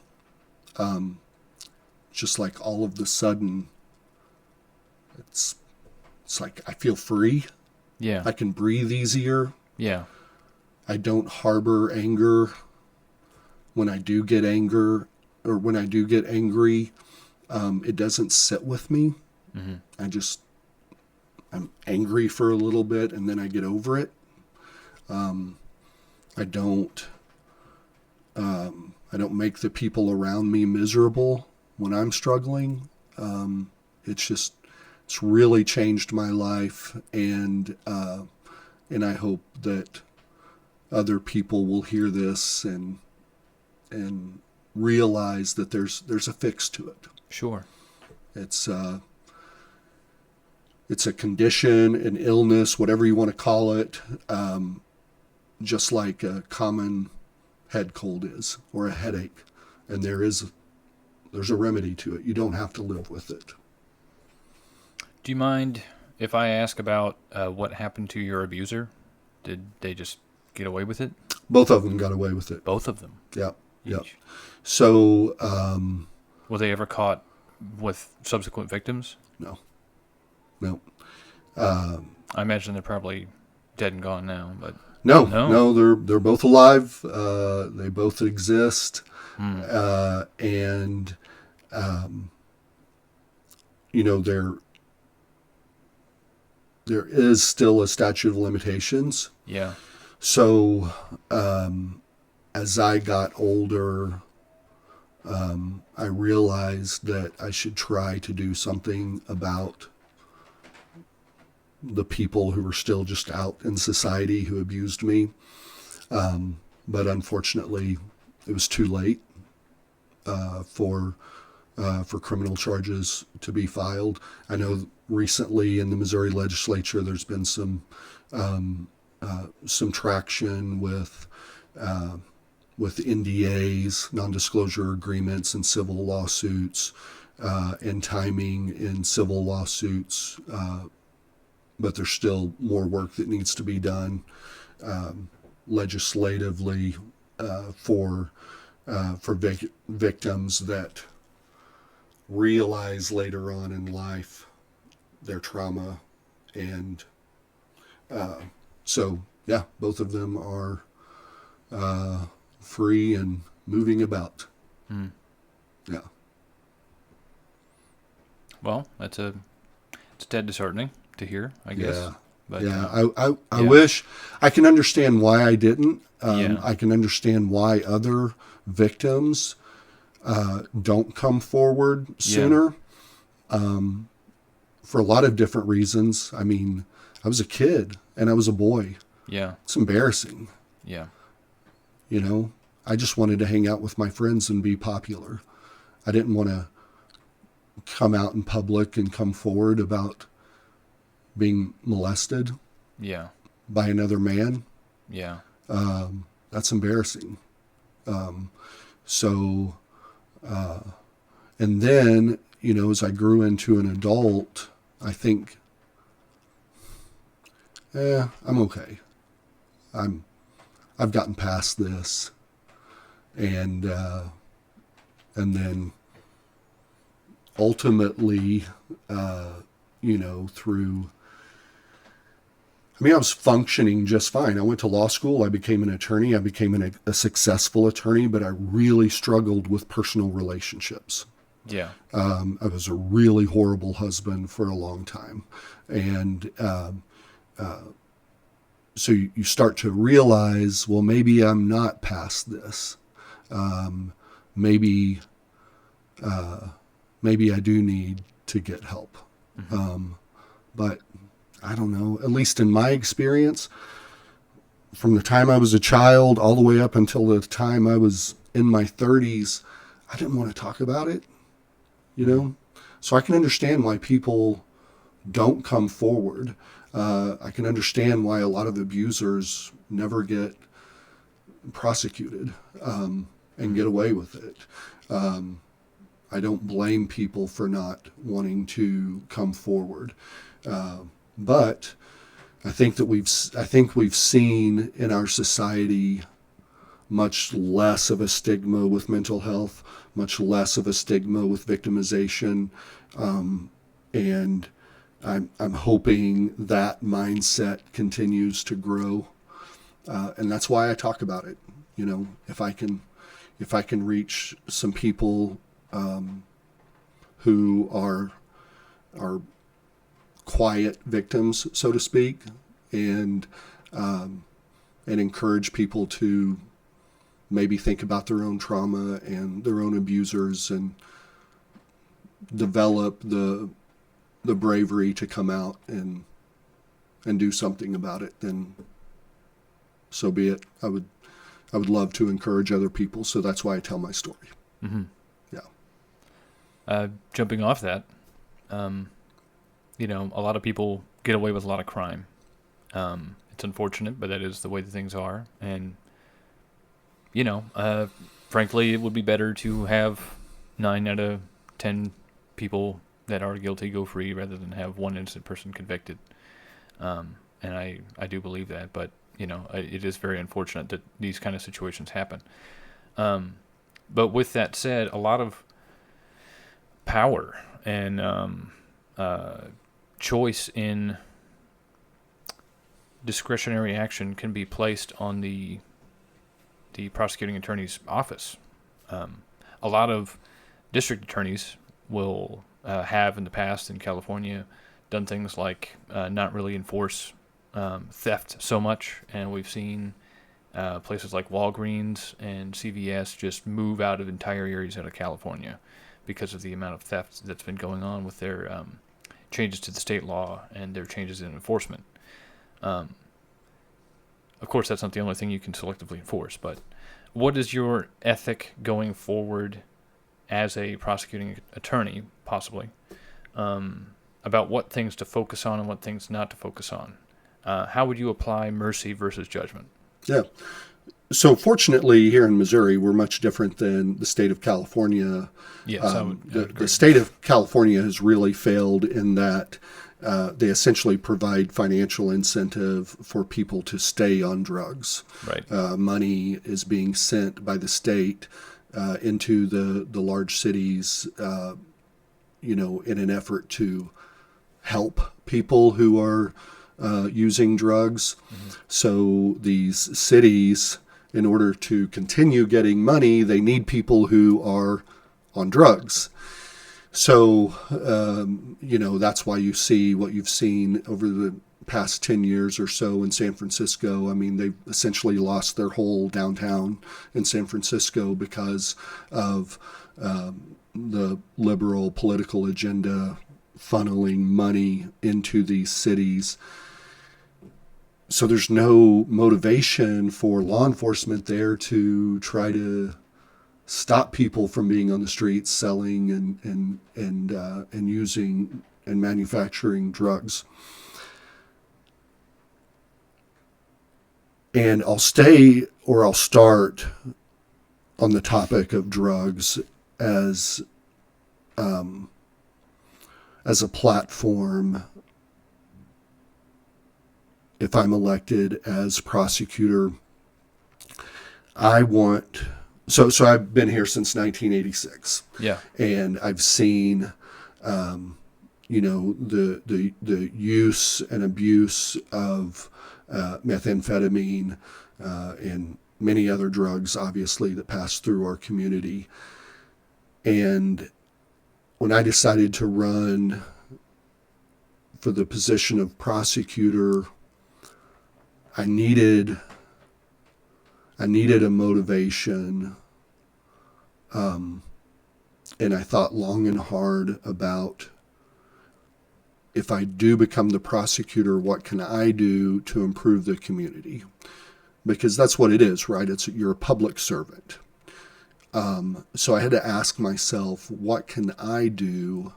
Speaker 2: Just like all of the sudden, it's like I feel free.
Speaker 1: Yeah.
Speaker 2: I can breathe easier.
Speaker 1: Yeah.
Speaker 2: I don't harbor anger. When I do get angry, it doesn't sit with me. I'm angry for a little bit, and then I get over it. I don't make the people around me miserable when I'm struggling. It's really changed my life, and I hope that other people will hear this and realize that there's a fix to it.
Speaker 1: Sure.
Speaker 2: It's a condition, an illness, whatever you want to call it, just like a common head cold is, or a headache. And there's a remedy to it. You don't have to live with it.
Speaker 1: Do you mind if I ask about what happened to your abuser? Did they just get away with it?
Speaker 2: Both of them got away with it.
Speaker 1: Both of them?
Speaker 2: Yeah. Yeah.
Speaker 1: Each.
Speaker 2: So,
Speaker 1: were they ever caught with subsequent victims?
Speaker 2: No.
Speaker 1: I imagine they're probably dead and gone now, but
Speaker 2: no, they're both alive. They both exist, and there is still a statute of limitations.
Speaker 1: Yeah.
Speaker 2: So, as I got older, I realized that I should try to do something about the people who were still just out in society who abused me. But unfortunately, it was too late for criminal charges to be filed. I know recently in the Missouri legislature, there's been some traction with NDAs, non-disclosure agreements, and civil lawsuits, and timing in civil lawsuits. But there's still more work that needs to be done legislatively for victims that realize later on in life their trauma. And so, yeah, both of them are free and moving about. Yeah.
Speaker 1: Well, it's a tad disheartening to hear, I guess.
Speaker 2: Yeah.
Speaker 1: But,
Speaker 2: yeah. I
Speaker 1: yeah.
Speaker 2: wish I can understand why I didn't.
Speaker 1: Yeah.
Speaker 2: I can understand why other victims don't come forward sooner. For a lot of different reasons. I mean, I was a kid and I was a boy.
Speaker 1: Yeah.
Speaker 2: It's embarrassing.
Speaker 1: Yeah.
Speaker 2: You know, I just wanted to hang out with my friends and be popular. I didn't want to come out in public and come forward about being molested
Speaker 1: Yeah.
Speaker 2: by another man.
Speaker 1: Yeah.
Speaker 2: That's embarrassing. So, and then, you know, as I grew into an adult, I think, I'm okay. I've gotten past this. And then ultimately, you know, I was functioning just fine. I went to law school. I became an attorney. I became a successful attorney, but I really struggled with personal relationships.
Speaker 1: Yeah.
Speaker 2: I was a really horrible husband for a long time. And so you start to realize, well, maybe I'm not past this. Maybe I do need to get help. But I don't know, at least in my experience, from the time I was a child all the way up until the time I was in my 30s, I didn't want to talk about it, you know? So I can understand why people don't come forward. I can understand why a lot of abusers never get prosecuted and get away with it. I don't blame people for not wanting to come forward. But I think we've seen in our society much less of a stigma with mental health, much less of a stigma with victimization, and I'm hoping that mindset continues to grow, and that's why I talk about it. You know, if I can reach some people who are quiet victims, so to speak, and encourage people to maybe think about their own trauma and their own abusers and develop the bravery to come out and do something about it, then so be it. I would love to encourage other people, so that's why I tell my story.
Speaker 1: Mm-hmm.
Speaker 2: Yeah.
Speaker 1: Jumping off that, you know, a lot of people get away with a lot of crime. It's unfortunate, but that is the way that things are. And, you know, frankly, it would be better to have 9 out of 10 people that are guilty go free rather than have one innocent person convicted. And I do believe that, but, you know, it is very unfortunate that these kind of situations happen. But with that said, a lot of power and choice in discretionary action can be placed on the prosecuting attorney's office. A lot of district attorneys will have in the past in California done things like not really enforce theft so much, and we've seen places like Walgreens and CVS just move out of entire areas out of California because of the amount of theft that's been going on with their changes to the state law and their changes in enforcement. Of course, that's not the only thing you can selectively enforce, but what is your ethic going forward as a prosecuting attorney, possibly, about what things to focus on and what things not to focus on. How would you apply mercy versus judgment?
Speaker 2: Yeah. So fortunately, here in Missouri, we're much different than the state of California.
Speaker 1: Yes, I would agree.
Speaker 2: The state of California has really failed in that they essentially provide financial incentive for people to stay on drugs.
Speaker 1: Right.
Speaker 2: Money is being sent by the state into the large cities, in an effort to help people who are using drugs. Mm-hmm. So these cities, in order to continue getting money, they need people who are on drugs. So, that's why you see what you've seen over the past 10 years or so in San Francisco. I mean, they've essentially lost their whole downtown in San Francisco because of the liberal political agenda funneling money into these cities. So there's no motivation for law enforcement there to try to stop people from being on the streets selling and using and manufacturing drugs. And I'll start on the topic of drugs as a platform. If I'm elected as prosecutor, so I've been here since 1986.
Speaker 1: Yeah.
Speaker 2: And I've seen, the use and abuse of methamphetamine and many other drugs, obviously, that pass through our community. And when I decided to run for the position of prosecutor, I needed a motivation, and I thought long and hard about, if I do become the prosecutor, what can I do to improve the community? Because that's what it is, right? You're a public servant. So I had to ask myself, what can I do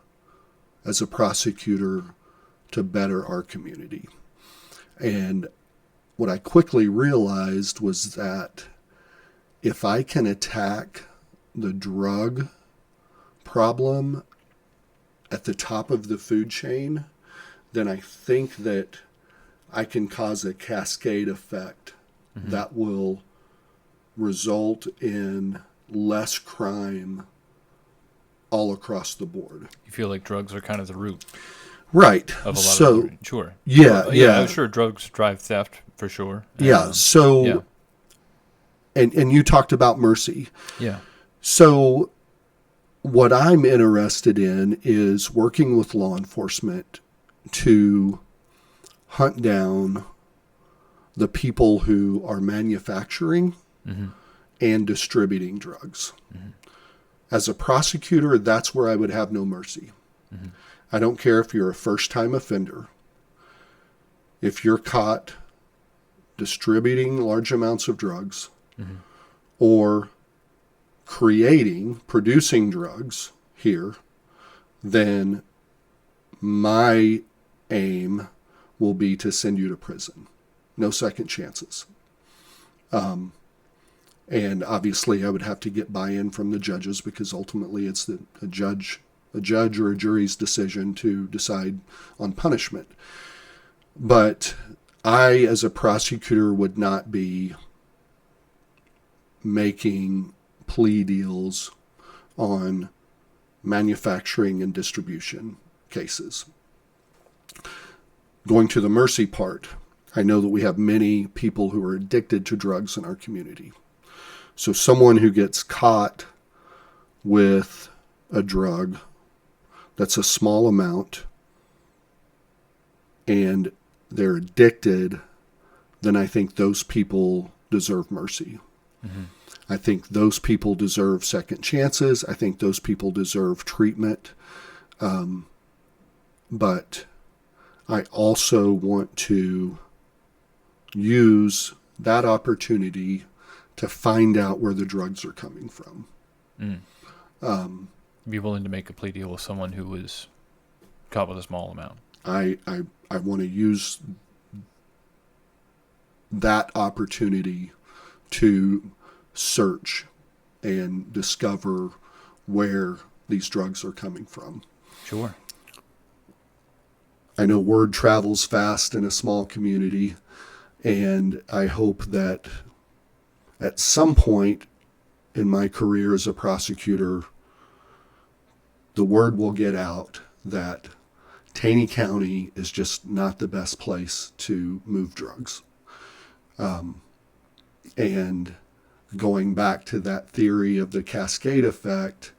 Speaker 2: as a prosecutor to better our community? And what I quickly realized was that if I can attack the drug problem at the top of the food chain, then I think that I can cause a cascade effect that will result in less crime all across the board.
Speaker 1: You feel like drugs are kind of the root,
Speaker 2: right?
Speaker 1: Of a lot of sure.
Speaker 2: Yeah, yeah.
Speaker 1: I'm sure drugs drive theft for sure.
Speaker 2: Yeah. And you talked about mercy.
Speaker 1: Yeah.
Speaker 2: So what I'm interested in is working with law enforcement to hunt down the people who are manufacturing and distributing drugs. Mm-hmm. As a prosecutor, that's where I would have no mercy. Mm-hmm. I don't care if you're a first-time offender. If you're caught distributing large amounts of drugs or producing drugs here, then my aim will be to send you to prison. No second chances. And obviously I would have to get buy-in from the judges, because ultimately it's a judge or a jury's decision to decide on punishment. But I, as a prosecutor, would not be making plea deals on manufacturing and distribution cases. Going to the mercy part, I know that we have many people who are addicted to drugs in our community. So someone who gets caught with a drug that's a small amount and they're addicted, then I think those people deserve mercy. Mm-hmm. I think those people deserve second chances. I think those people deserve treatment. But I also want to use that opportunity to find out where the drugs are coming from.
Speaker 1: Be willing to make a plea deal with someone who is caught with a small amount.
Speaker 2: I want to use that opportunity to search and discover where these drugs are coming from.
Speaker 1: Sure.
Speaker 2: I know word travels fast in a small community, and I hope that at some point in my career as a prosecutor, the word will get out that Taney County is just not the best place to move drugs. And going back to that theory of the cascade effect,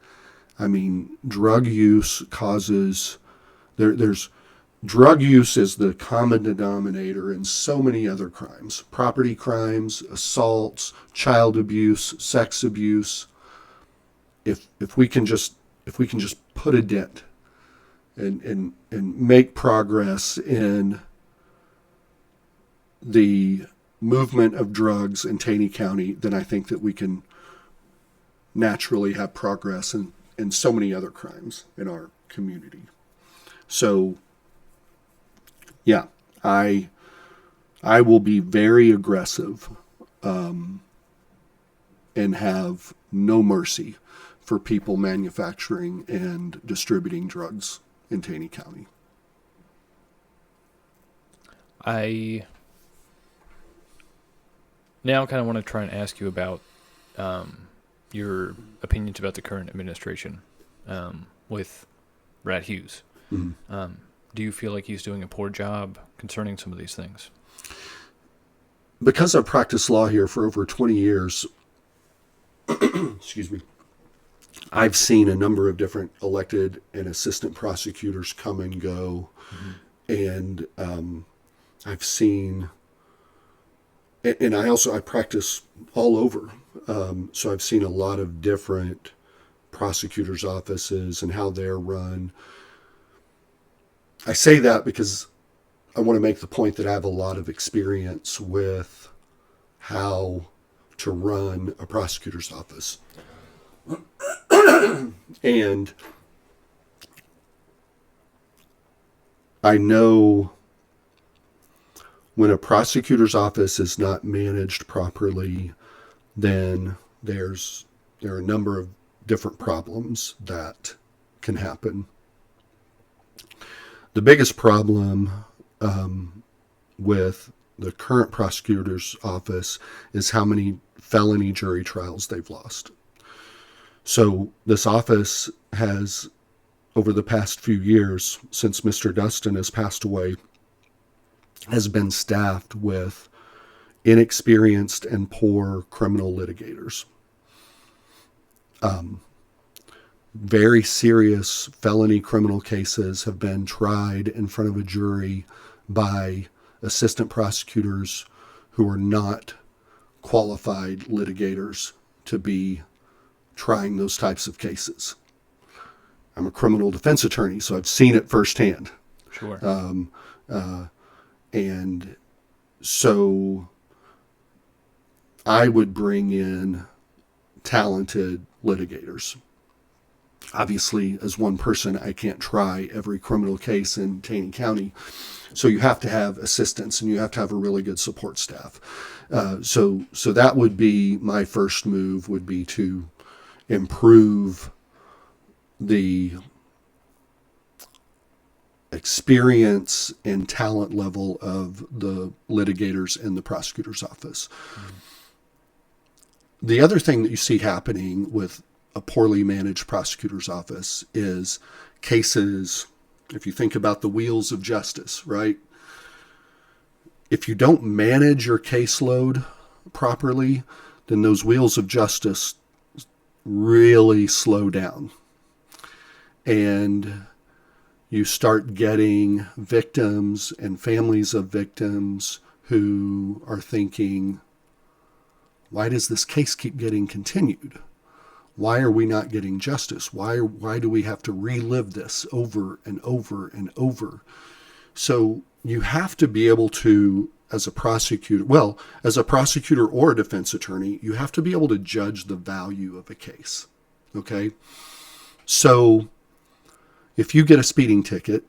Speaker 2: I mean, drug use causes, there's drug use is the common denominator in so many other crimes: property crimes, assaults, child abuse, sex abuse. If we can just put a dent and make progress in the movement of drugs in Taney County, then I think that we can naturally have progress in so many other crimes in our community. So, yeah, I will be very aggressive and have no mercy for people manufacturing and distributing drugs in Taney County.
Speaker 1: I now kind of want to try and ask you about your opinions about the current administration with Brad Hughes.
Speaker 2: Mm-hmm.
Speaker 1: Do you feel like he's doing a poor job concerning some of these things?
Speaker 2: Because I've practiced law here for over 20 years, excuse me, I've seen a number of different elected and assistant prosecutors come and go. Mm-hmm. And I've seen, and I practice all over. So I've seen a lot of different prosecutors' offices and how they're run. I say that because I want to make the point that I have a lot of experience with how to run a prosecutor's office. And I know when a prosecutor's office is not managed properly, then there are a number of different problems that can happen. The biggest problem with the current prosecutor's office is how many felony jury trials they've lost. So this office has, over the past few years, since Mr. Dustin has passed away, has been staffed with inexperienced and poor criminal litigators. Very serious felony criminal cases have been tried in front of a jury by assistant prosecutors who are not qualified litigators to be trying those types of cases. I'm a criminal defense attorney, so I've seen it firsthand.
Speaker 1: Sure.
Speaker 2: And so I would bring in talented litigators. Obviously, as one person, I can't try every criminal case in Taney County. So you have to have assistants and you have to have a really good support staff. So that would be my first move, would be to improve the experience and talent level of the litigators in the prosecutor's office. Mm-hmm. The other thing that you see happening with a poorly managed prosecutor's office is cases, if you think about the wheels of justice, right? If you don't manage your caseload properly, then those wheels of justice really slow down. And you start getting victims and families of victims who are thinking, why does this case keep getting continued? Why are we not getting justice? Why do we have to relive this over and over and over? So you have to be able to, as a prosecutor or a defense attorney, you have to be able to judge the value of a case. Okay? So if you get a speeding ticket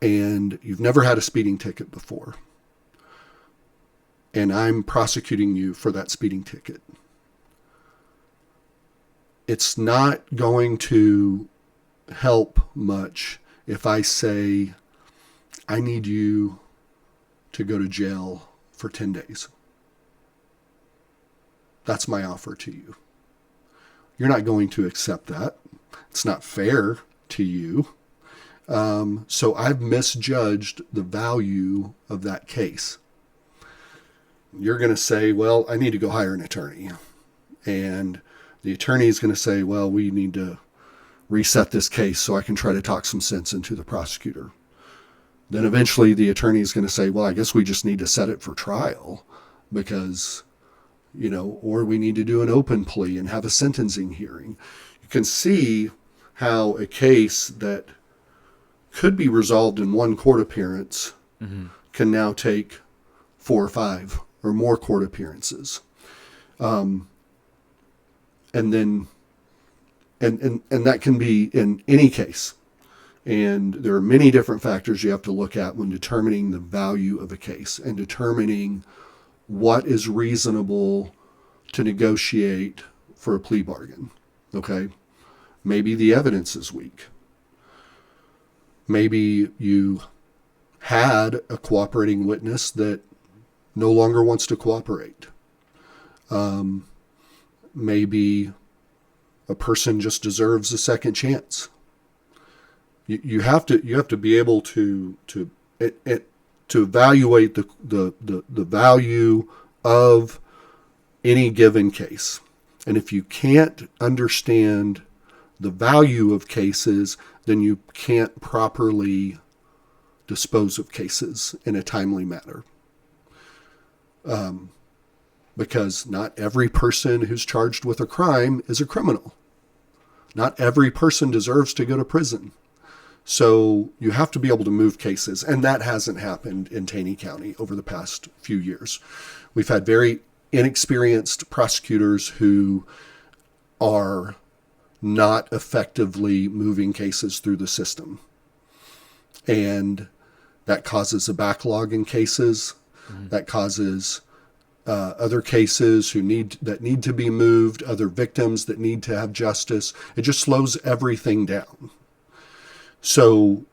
Speaker 2: and you've never had a speeding ticket before, and I'm prosecuting you for that speeding ticket, it's not going to help much if I say, I need you to go to jail for 10 days. That's my offer to you. You're not going to accept that. It's not fair to you. So I've misjudged the value of that case. You're going to say, well, I need to go hire an attorney. And the attorney is going to say, well, we need to reset this case so I can try to talk some sense into the prosecutor. Then eventually the attorney is going to say, well, I guess we just need to set it for trial because, or we need to do an open plea and have a sentencing hearing. You can see how a case that could be resolved in one court appearance can now take 4 or 5 or more court appearances. And then, and that can be in any case. And there are many different factors you have to look at when determining the value of a case and determining what is reasonable to negotiate for a plea bargain. Okay? Maybe the evidence is weak. Maybe you had a cooperating witness that no longer wants to cooperate. Maybe a person just deserves a second chance. You have to be able to evaluate the value of any given case. And if you can't understand the value of cases, then you can't properly dispose of cases in a timely manner. Because not every person who's charged with a crime is a criminal. Not every person deserves to go to prison. So you have to be able to move cases, and that hasn't happened in Taney County over the past few years. We've had very inexperienced prosecutors who are not effectively moving cases through the system. And that causes a backlog in cases. That causes other cases that need to be moved, other victims that need to have justice. It just slows everything down. So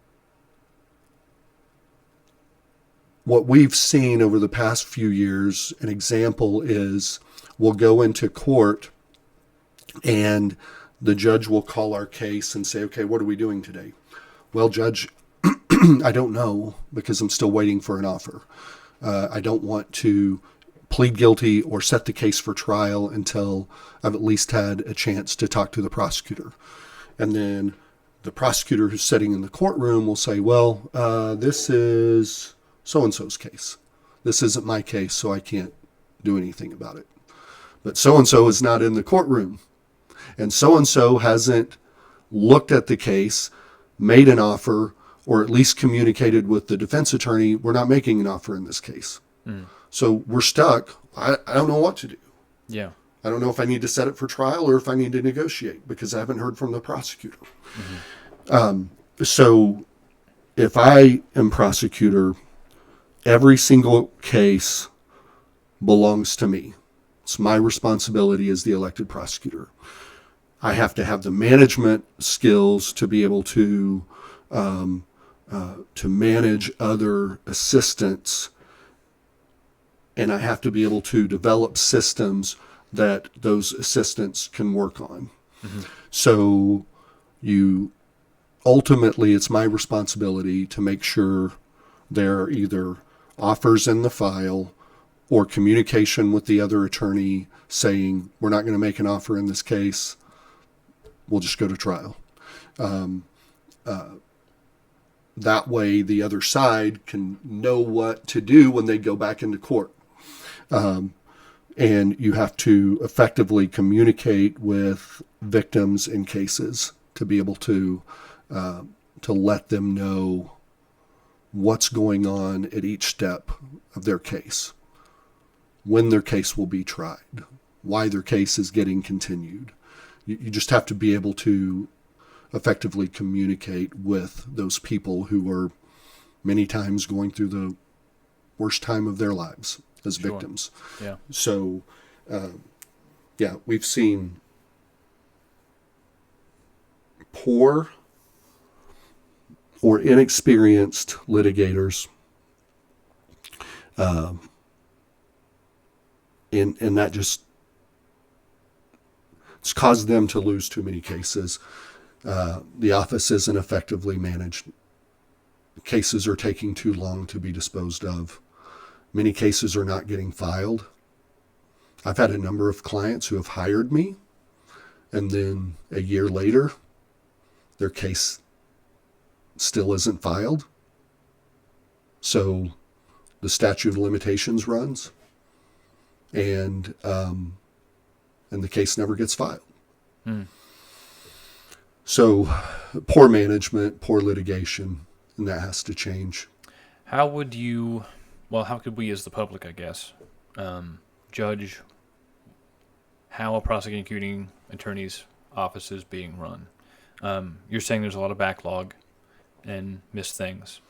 Speaker 2: what we've seen over the past few years, an example is we'll go into court and the judge will call our case and say, okay, what are we doing today? Well, Judge, I don't know because I'm still waiting for an offer. I don't want to plead guilty or set the case for trial until I've at least had a chance to talk to the prosecutor. And then the prosecutor who's sitting in the courtroom will say, well, this is so-and-so's case. This isn't my case, so I can't do anything about it. But so-and-so is not in the courtroom. And so-and-so hasn't looked at the case, made an offer, or at least communicated with the defense attorney, we're not making an offer in this case. So we're stuck. I don't know what to do.
Speaker 1: Yeah.
Speaker 2: I don't know if I need to set it for trial or if I need to negotiate because I haven't heard from the prosecutor. So if I am prosecutor, every single case belongs to me. It's my responsibility as the elected prosecutor. I have to have the management skills to be able to manage other assistants, and I have to be able to develop systems that those assistants can work on. So ultimately, it's my responsibility to make sure there are either offers in the file or communication with the other attorney saying, we're not going to make an offer in this case. We'll just go to trial. That way, the other side can know what to do when they go back into court. And you have to effectively communicate with victims in cases to be able to let them know what's going on at each step of their case, when their case will be tried, why their case is getting continued. You just have to be able to effectively communicate with those people who are many times going through the worst time of their lives as
Speaker 1: Sure.
Speaker 2: victims.
Speaker 1: Yeah.
Speaker 2: So, we've seen poor or inexperienced litigators, and that just it's caused them to lose too many cases. The office isn't effectively managed. Cases are taking too long to be disposed of. Many cases are not getting filed. I've had a number of clients who have hired me, and then a year later, their case still isn't filed. So the statute of limitations runs, and the case never gets filed. So poor management, poor litigation, and that has to change.
Speaker 1: How could we as the public, I guess, judge how a prosecuting attorney's office is being run? You're saying there's a lot of backlog and missed things.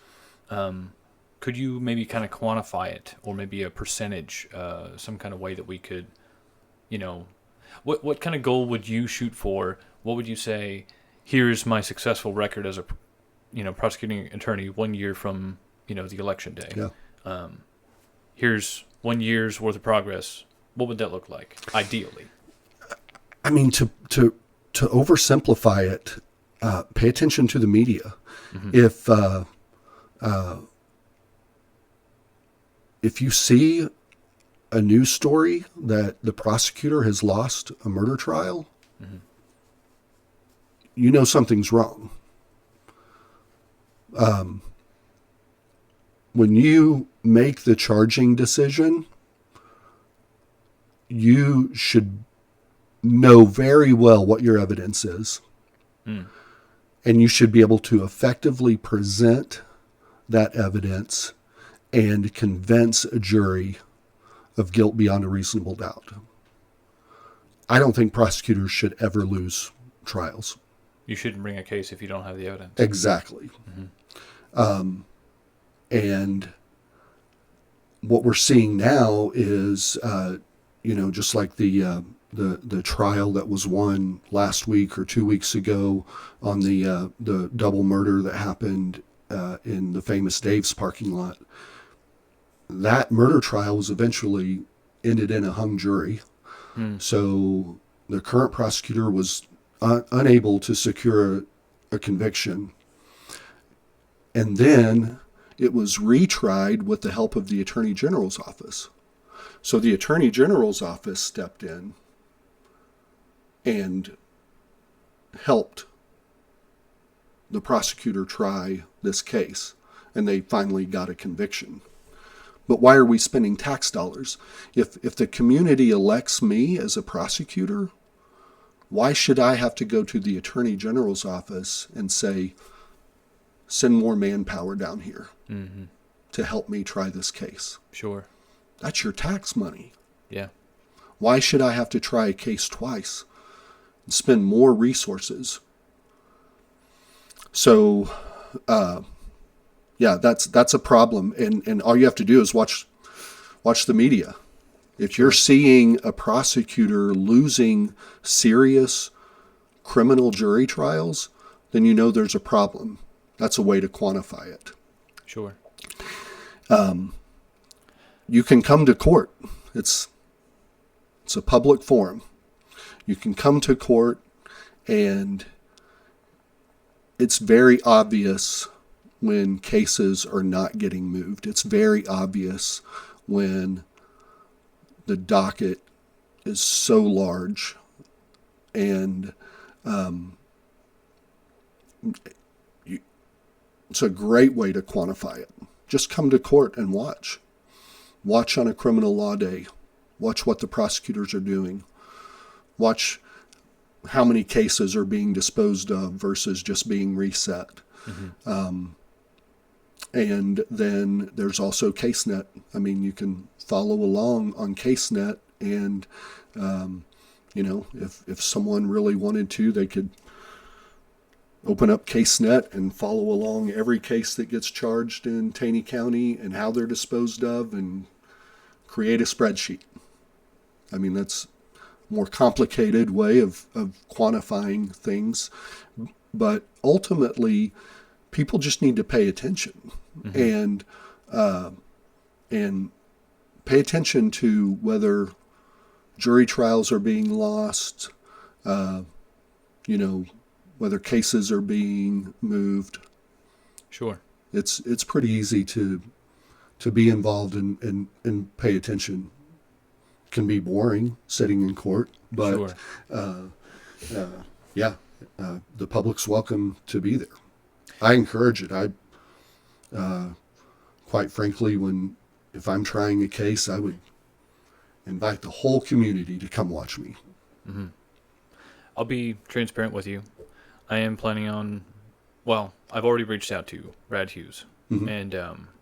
Speaker 1: Could you maybe kind of quantify it, or maybe a percentage, some kind of way that we could, what kind of goal would you shoot for? What would you say, here's my successful record as a, prosecuting attorney 1 year from, the election day.
Speaker 2: Yeah.
Speaker 1: Here's 1 year's worth of progress. What would that look like, ideally?
Speaker 2: I mean, to oversimplify it, pay attention to the media. Mm-hmm. If you see a news story that the prosecutor has lost a murder trial, mm-hmm. you know something's wrong. When you make the charging decision, you should know very well what your evidence is. And you should be able to effectively present that evidence and convince a jury of guilt beyond a reasonable doubt. I don't think prosecutors should ever lose trials.
Speaker 1: You shouldn't bring a case if you don't have the evidence.
Speaker 2: Exactly. Mm-hmm. And what we're seeing now is, just like the trial that was won last week or 2 weeks ago on the double murder that happened in the famous Dave's parking lot. That murder trial was eventually ended in a hung jury. So the current prosecutor was unable to secure a conviction. And then it was retried with the help of the Attorney General's office. So the Attorney General's office stepped in and helped the prosecutor try this case, and they finally got a conviction. But why are we spending tax dollars? If the community elects me as a prosecutor, why should I have to go to the Attorney General's office and say, send more manpower down here to help me try this case?
Speaker 1: Sure.
Speaker 2: That's your tax money.
Speaker 1: Yeah.
Speaker 2: Why should I have to try a case twice and spend more resources? So, that's a problem. And all you have to do is watch the media. If you're seeing a prosecutor losing serious criminal jury trials, then you know there's a problem. That's a way to quantify it.
Speaker 1: Sure.
Speaker 2: You can come to court. It's a public forum. You can come to court, and it's very obvious when cases are not getting moved. It's very obvious when the docket is so large, and it's a great way to quantify it. Just come to court and watch. Watch on a criminal law day. Watch what the prosecutors are doing. Watch how many cases are being disposed of versus just being reset. And then there's also CaseNet. I mean, you can follow along on CaseNet, and if someone really wanted to, they could open up CaseNet and follow along every case that gets charged in Taney County and how they're disposed of and create a spreadsheet. I mean, that's a more complicated way of quantifying things. But ultimately, people just need to pay attention and pay attention to whether jury trials are being lost, whether cases are being moved.
Speaker 1: Sure.
Speaker 2: It's pretty easy to be involved and pay attention. It can be boring sitting in court, but
Speaker 1: Sure.
Speaker 2: the public's welcome to be there. I encourage it. Quite frankly, if I'm trying a case, I would invite the whole community to come watch me.
Speaker 1: Mm-hmm. I'll be transparent with you. I am planning on, I've already reached out to Brad Hughes, and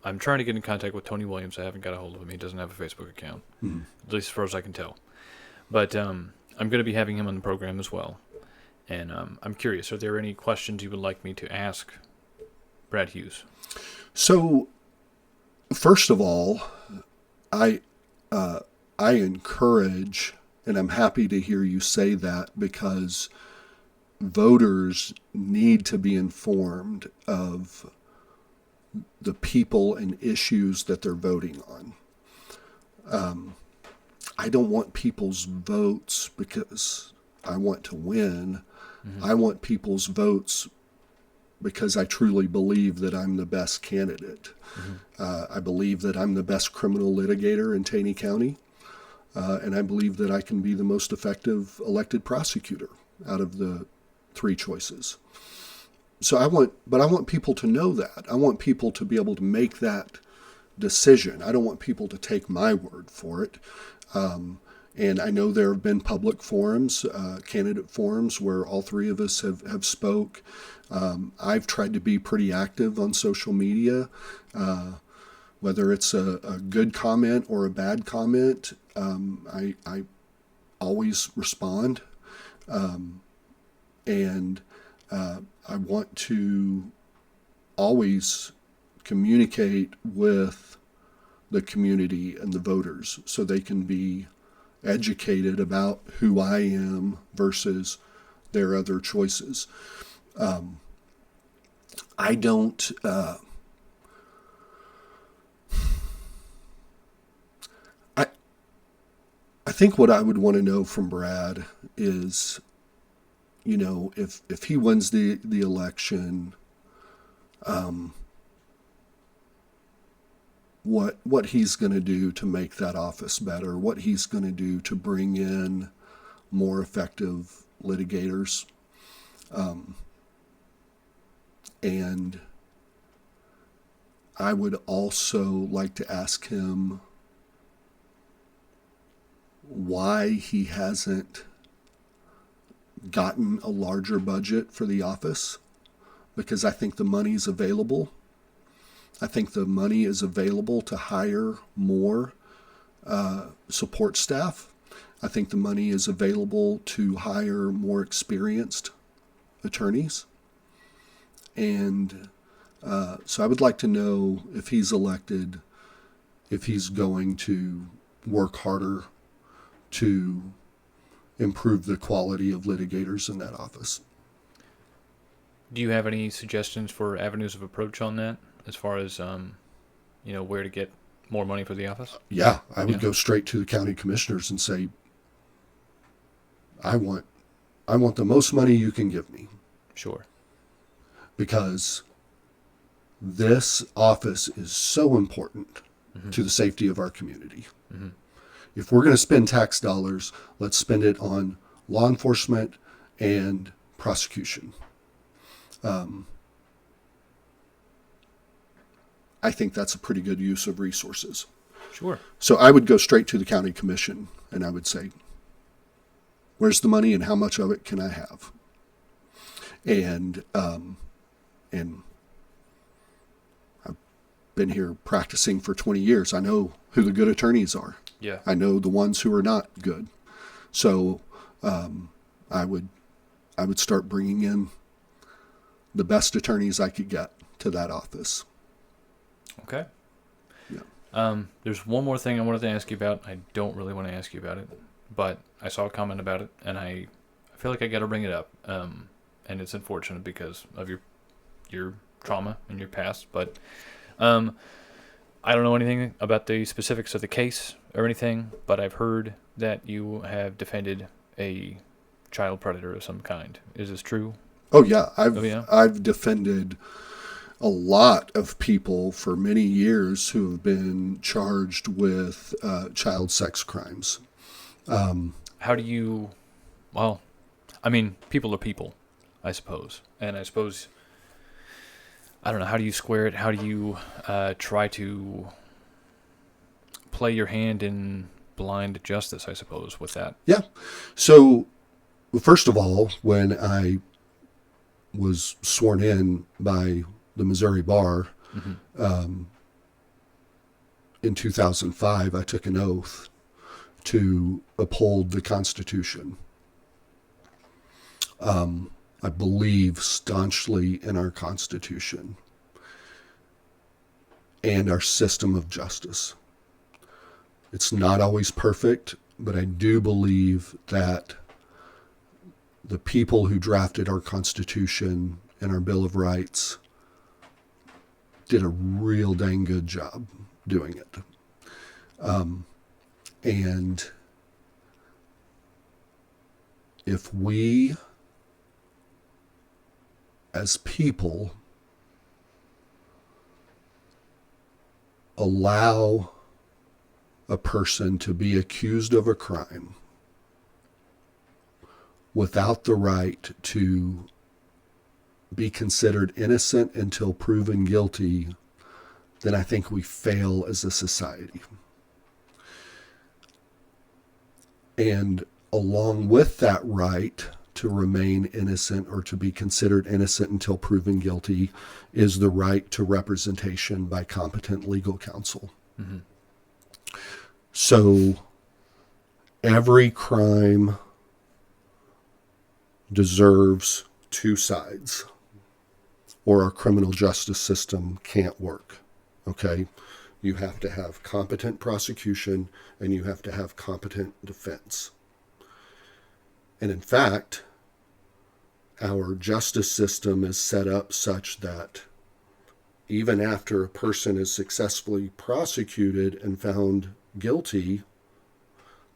Speaker 1: I'm trying to get in contact with Tony Williams. I haven't got a hold of him. He doesn't have a Facebook account, at least as far as I can tell. But I'm going to be having him on the program as well. And I'm curious, are there any questions you would like me to ask Brad Hughes?
Speaker 2: So, first of all, I encourage, and I'm happy to hear you say that, because voters need to be informed of the people and issues that they're voting on. I don't want people's votes because I want to win. I want people's votes because I truly believe that I'm the best candidate. I believe that I'm the best criminal litigator in Taney County, and I believe that I can be the most effective elected prosecutor out of the 3 choices. So I want people to know that. I want people to be able to make that decision. I don't want people to take my word for it. And I know there have been public forums, candidate forums, where all 3 of us have spoke. I've tried to be pretty active on social media, whether it's a good comment or a bad comment. I always respond. And I want to always communicate with the community and the voters so they can be educated about who I am versus their other choices. I don't. I think what I would want to know from Brad is, if he wins the election, what he's going to do to make that office better, what he's going to do to bring in more effective litigators. And I would also like to ask him why he hasn't gotten a larger budget for the office, because I think the money's available. I think the money is available to hire more support staff. I think the money is available to hire more experienced attorneys. And so I would like to know, if he's elected, if he's going to work harder to improve the quality of litigators in that office.
Speaker 1: Do you have any suggestions for avenues of approach on that, as far as where to get more money for the office?
Speaker 2: Yeah, I would go straight to the county commissioners and say, I want the most money you can give me.
Speaker 1: Sure.
Speaker 2: Because this office is so important to the safety of our community. If we're going to spend tax dollars, let's spend it on law enforcement and prosecution. I think that's a pretty good use of resources.
Speaker 1: Sure.
Speaker 2: So I would go straight to the county commission and I would say, where's the money and how much of it can I have? And I've been here practicing for 20 years. I know who the good attorneys are.
Speaker 1: Yeah.
Speaker 2: I know the ones who are not good. So I would start bringing in the best attorneys I could get to that office.
Speaker 1: Okay.
Speaker 2: Yeah.
Speaker 1: There's one more thing I wanted to ask you about. I don't really want to ask you about it, but I saw a comment about it, and I feel like I got to bring it up. And it's unfortunate because of your trauma in your past, but I don't know anything about the specifics of the case or anything, but I've heard that you have defended a child predator of some kind. Is this true?
Speaker 2: Oh yeah,
Speaker 1: Yeah?
Speaker 2: I've defended a lot of people for many years who have been charged with child sex crimes.
Speaker 1: How do you? Well, I mean, people are people, I suppose, and I suppose I don't know. How do you square it? How do you try to play your hand in blind justice, I suppose, with that?
Speaker 2: Yeah. So, first of all, when I was sworn in by the Missouri Bar in 2005, I took an oath to uphold the Constitution. I believe staunchly in our Constitution and our system of justice. It's not always perfect, but I do believe that the people who drafted our Constitution and our Bill of Rights did a real dang good job doing it. And if we, as people, allow a person to be accused of a crime without the right to be considered innocent until proven guilty, then I think we fail as a society. And along with that right to remain innocent or to be considered innocent until proven guilty is the right to representation by competent legal counsel. Mm-hmm. So every crime deserves two sides, or our criminal justice system can't work. Okay? You have to have competent prosecution and you have to have competent defense. And in fact, our justice system is set up such that even after a person is successfully prosecuted and found guilty,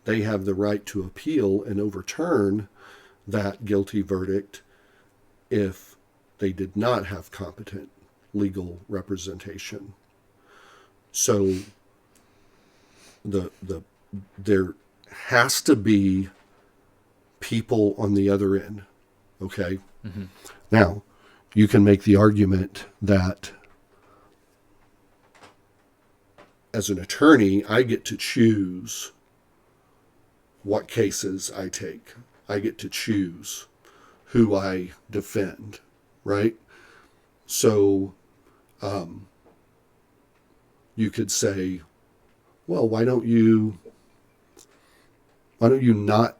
Speaker 2: they have the right to appeal and overturn that guilty verdict if they did not have competent legal representation. So there has to be people on the other end, okay? Mm-hmm. Now, you can make the argument that as an attorney, I get to choose what cases I take. I get to choose who I defend, right? So you could say, well, why don't you not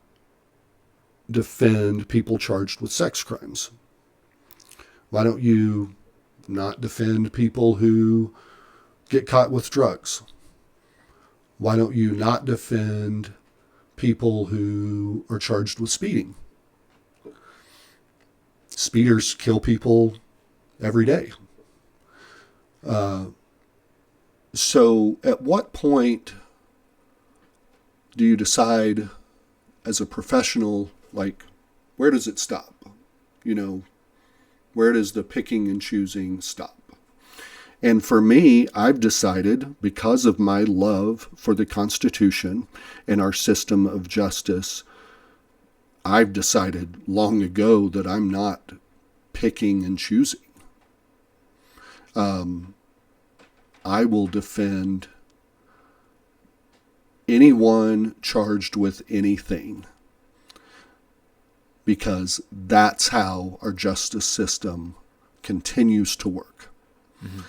Speaker 2: defend people charged with sex crimes? Why don't you not defend people who get caught with drugs? Why don't you not defend people who are charged with speeding? Speeders kill people every day. So at what point do you decide as a professional, like, where does it stop? You know, where does the picking and choosing stop? And for me, I've decided, because of my love for the Constitution and our system of justice, I've decided long ago that I'm not picking and choosing. I will defend anyone charged with anything, because that's how our justice system continues to work. Mm-hmm.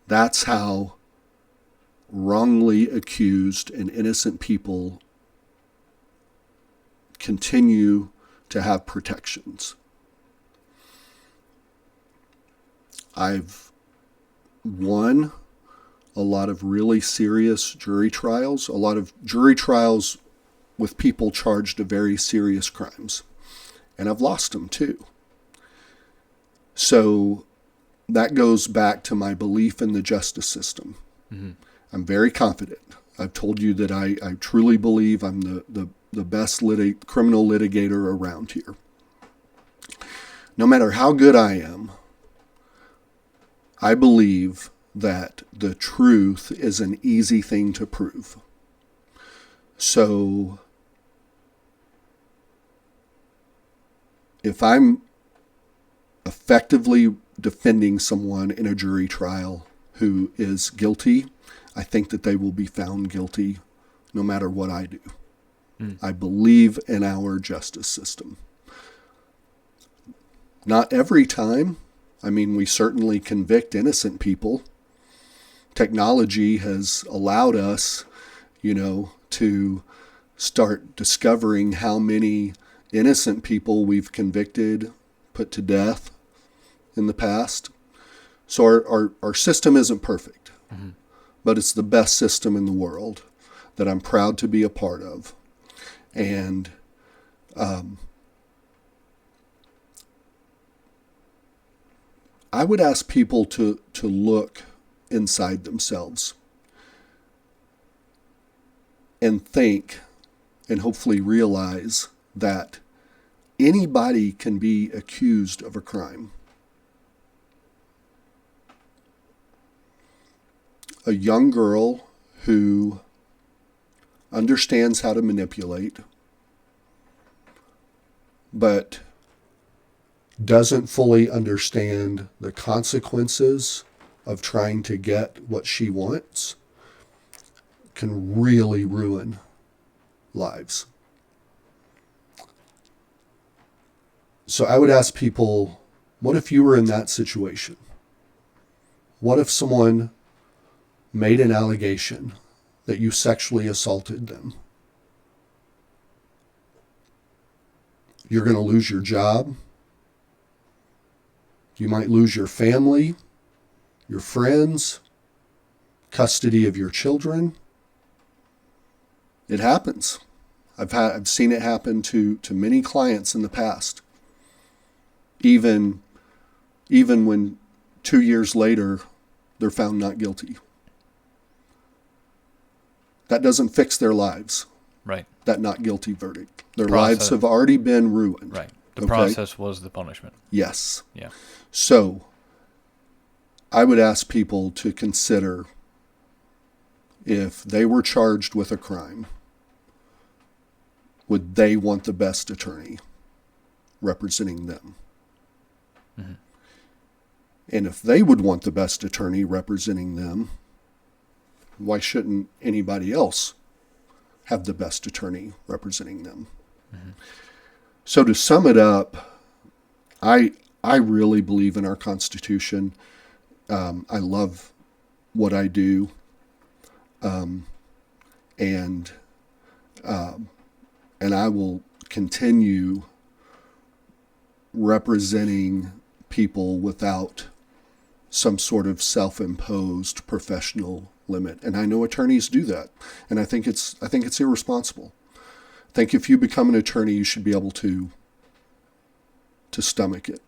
Speaker 2: That's how wrongly accused and innocent people continue to have protections. I've won a lot of really serious jury trials, a lot of jury trials with people charged of very serious crimes. And I've lost them too. So that goes back to my belief in the justice system. Mm-hmm. I'm very confident. I've told you that I truly believe I'm the best criminal litigator around here. No matter how good I am, I believe that the truth is an easy thing to prove. So if I'm effectively defending someone in a jury trial who is guilty, I think that they will be found guilty no matter what I do. I believe in our justice system. Not every time. I mean, we certainly convict innocent people. Technology has allowed us, to start discovering how many innocent people we've convicted, put to death in the past. So our system isn't perfect, but it's the best system in the world that I'm proud to be a part of. And I would ask people to look inside themselves and think and hopefully realize that anybody can be accused of a crime. A young girl who understands how to manipulate, but doesn't fully understand the consequences of trying to get what she wants, can really ruin lives. So I would ask people, what if you were in that situation? What if someone made an allegation that you sexually assaulted them? You're going to lose your job. You might lose your family, your friends, custody of your children. It happens. I've seen it happen to many clients in the past. Even when 2 years later they're found not guilty. That doesn't fix their lives.
Speaker 1: Right.
Speaker 2: That not guilty verdict. Their lives have already been ruined.
Speaker 1: Right. The process was the punishment.
Speaker 2: Yes.
Speaker 1: Yeah.
Speaker 2: So I would ask people to consider, if they were charged with a crime, would they want the best attorney representing them? Mm-hmm. And if they would want the best attorney representing them, why shouldn't anybody else have the best attorney representing them? Mm-hmm. So to sum it up, I really believe in our Constitution. I love what I do, and I will continue representing people without some sort of self-imposed professional limit. And I know attorneys do that, and I think it's irresponsible. I think if you become an attorney, you should be able to stomach it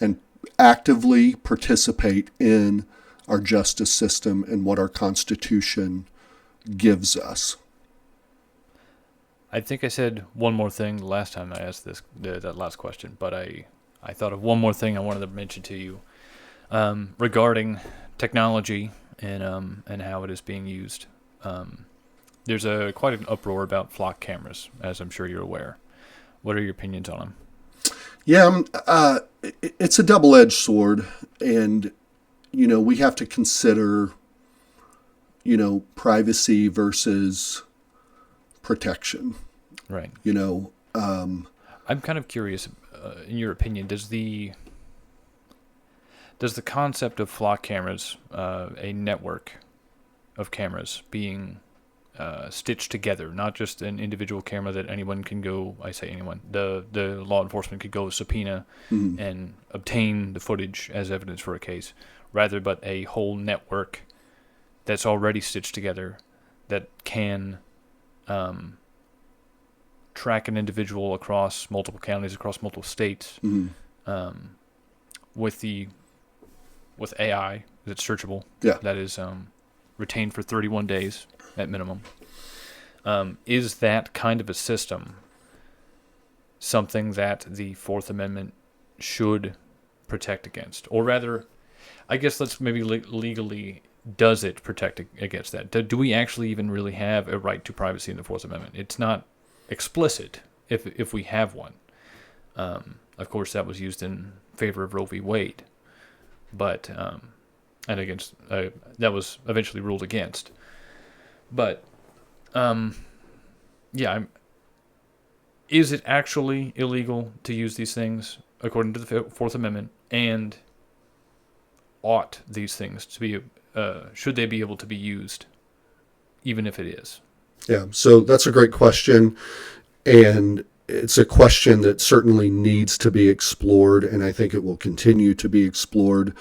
Speaker 2: and actively participate in our justice system and what our Constitution gives us.
Speaker 1: I think I said one more thing the last time I asked that last question, but I thought of one more thing I wanted to mention to you regarding technology and how it is being used. There's quite an uproar about flock cameras, as I'm sure you're aware. What are your opinions on them?
Speaker 2: Yeah, it's a double-edged sword, and we have to consider privacy versus protection.
Speaker 1: Right.
Speaker 2: I'm
Speaker 1: kind of curious, in your opinion, does the concept of flock cameras, a network of cameras being stitched together, not just an individual camera that anyone can go. I say anyone. The law enforcement could go subpoena and obtain the footage as evidence for a case, rather, but a whole network that's already stitched together that can track an individual across multiple counties, across multiple states, with AI that's searchable.
Speaker 2: Yeah.
Speaker 1: That is retained for 31 days at minimum. Is that kind of a system something that the Fourth Amendment should protect against? Or rather, I guess let's maybe legally, does it protect against that? Do we actually even really have a right to privacy in the Fourth Amendment? It's not explicit if we have one. Of course, that was used in favor of Roe v. Wade, but and against that was eventually ruled against. But is it actually illegal to use these things according to the Fourth Amendment? And ought these things to be? Should they be able to be used, even if it is?
Speaker 2: Yeah, so that's a great question, and it's a question that certainly needs to be explored, and I think it will continue to be explored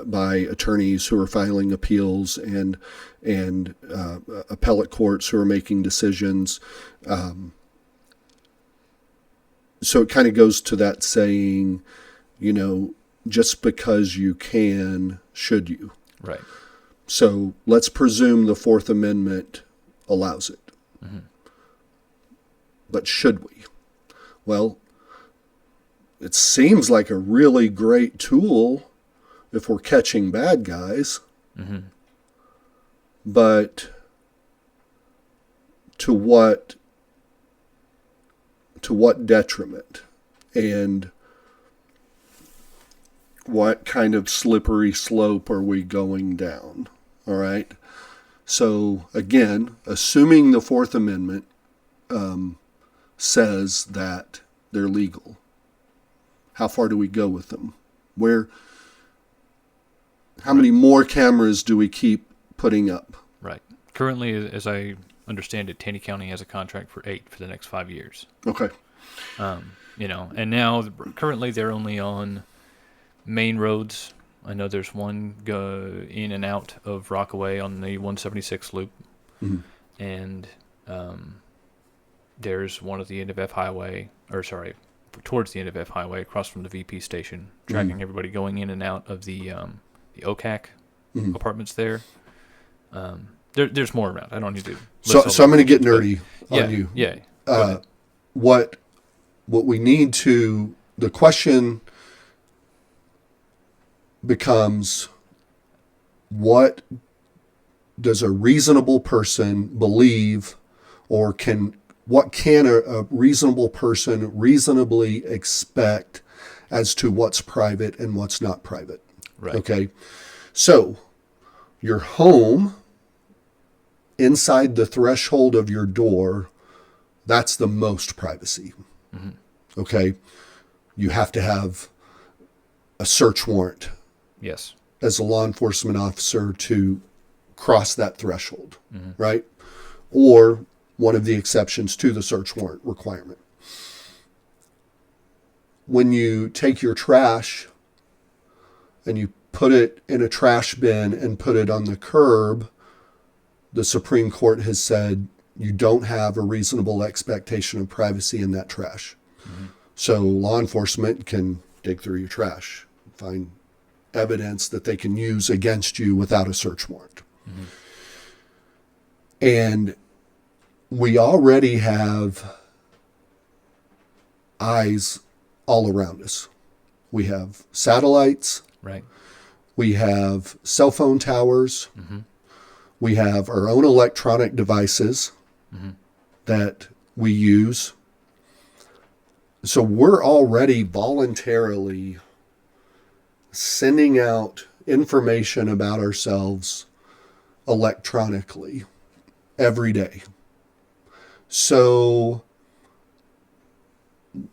Speaker 2: by attorneys who are filing appeals and appellate courts who are making decisions. So it kind of goes to that saying, just because you can, should you?
Speaker 1: Right.
Speaker 2: So let's presume the Fourth Amendment allows it. But should we? Well, it seems like a really great tool if we're catching bad guys. But to what detriment? And what kind of slippery slope are we going down? All right. So again, assuming the Fourth Amendment says that they're legal, how far do we go with them? How many more cameras do we keep putting up?
Speaker 1: Right. Currently, as I understand it, Taney County has a contract for 8 for the next 5 years.
Speaker 2: Okay.
Speaker 1: And now currently they're only on main roads. I know there's one go in and out of Rockaway on the 176 loop, and there's one at the end of F Highway, towards the end of F Highway, across from the VP station, tracking everybody going in and out of the OCAC apartments there. There's more around. I don't need to.
Speaker 2: So I'm going to get nerdy on you.
Speaker 1: Yeah.
Speaker 2: What we need to, the question becomes, what does a reasonable person believe, or what can a reasonable person reasonably expect as to what's private and what's not private?
Speaker 1: Right.
Speaker 2: Okay. So your home, inside the threshold of your door, that's the most privacy. Okay. You have to have a search warrant.
Speaker 1: Yes.
Speaker 2: As a law enforcement officer to cross that threshold, right? Or one of the exceptions to the search warrant requirement. When you take your trash and you put it in a trash bin and put it on the curb, the Supreme Court has said you don't have a reasonable expectation of privacy in that trash. So law enforcement can dig through your trash, find evidence that they can use against you without a search warrant. And we already have eyes all around us. We have satellites.
Speaker 1: Right.
Speaker 2: We have cell phone towers. We have our own electronic devices that we use. So we're already voluntarily sending out information about ourselves electronically every day. So,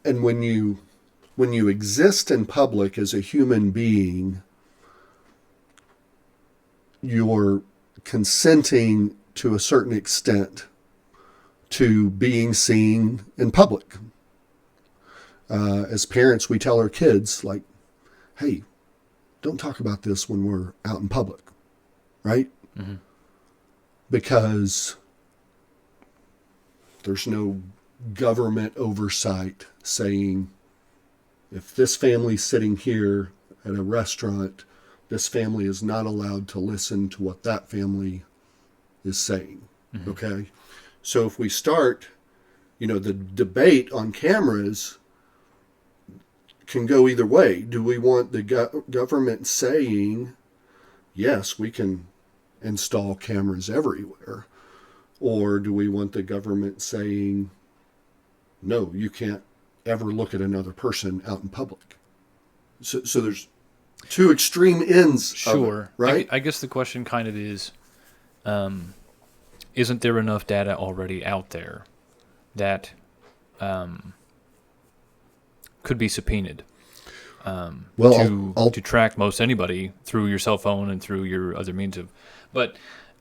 Speaker 2: and when you exist in public as a human being, you're consenting to a certain extent to being seen in public. As parents, we tell our kids, like, hey, don't talk about this when we're out in public, right? Mm-hmm. Because there's no government oversight saying, if this family's sitting here at a restaurant, this family is not allowed to listen to what that family is saying. Mm-hmm. Okay? So if we start, the debate on cameras can go either way. Do we want the government saying, yes, we can install cameras everywhere? Or do we want the government saying, no, you can't ever look at another person out in public? So there's two extreme ends.
Speaker 1: Sure.
Speaker 2: Of it, right?
Speaker 1: I guess the question kind of is, isn't there enough data already out there that could be subpoenaed to track most anybody through your cell phone and through your other means of? But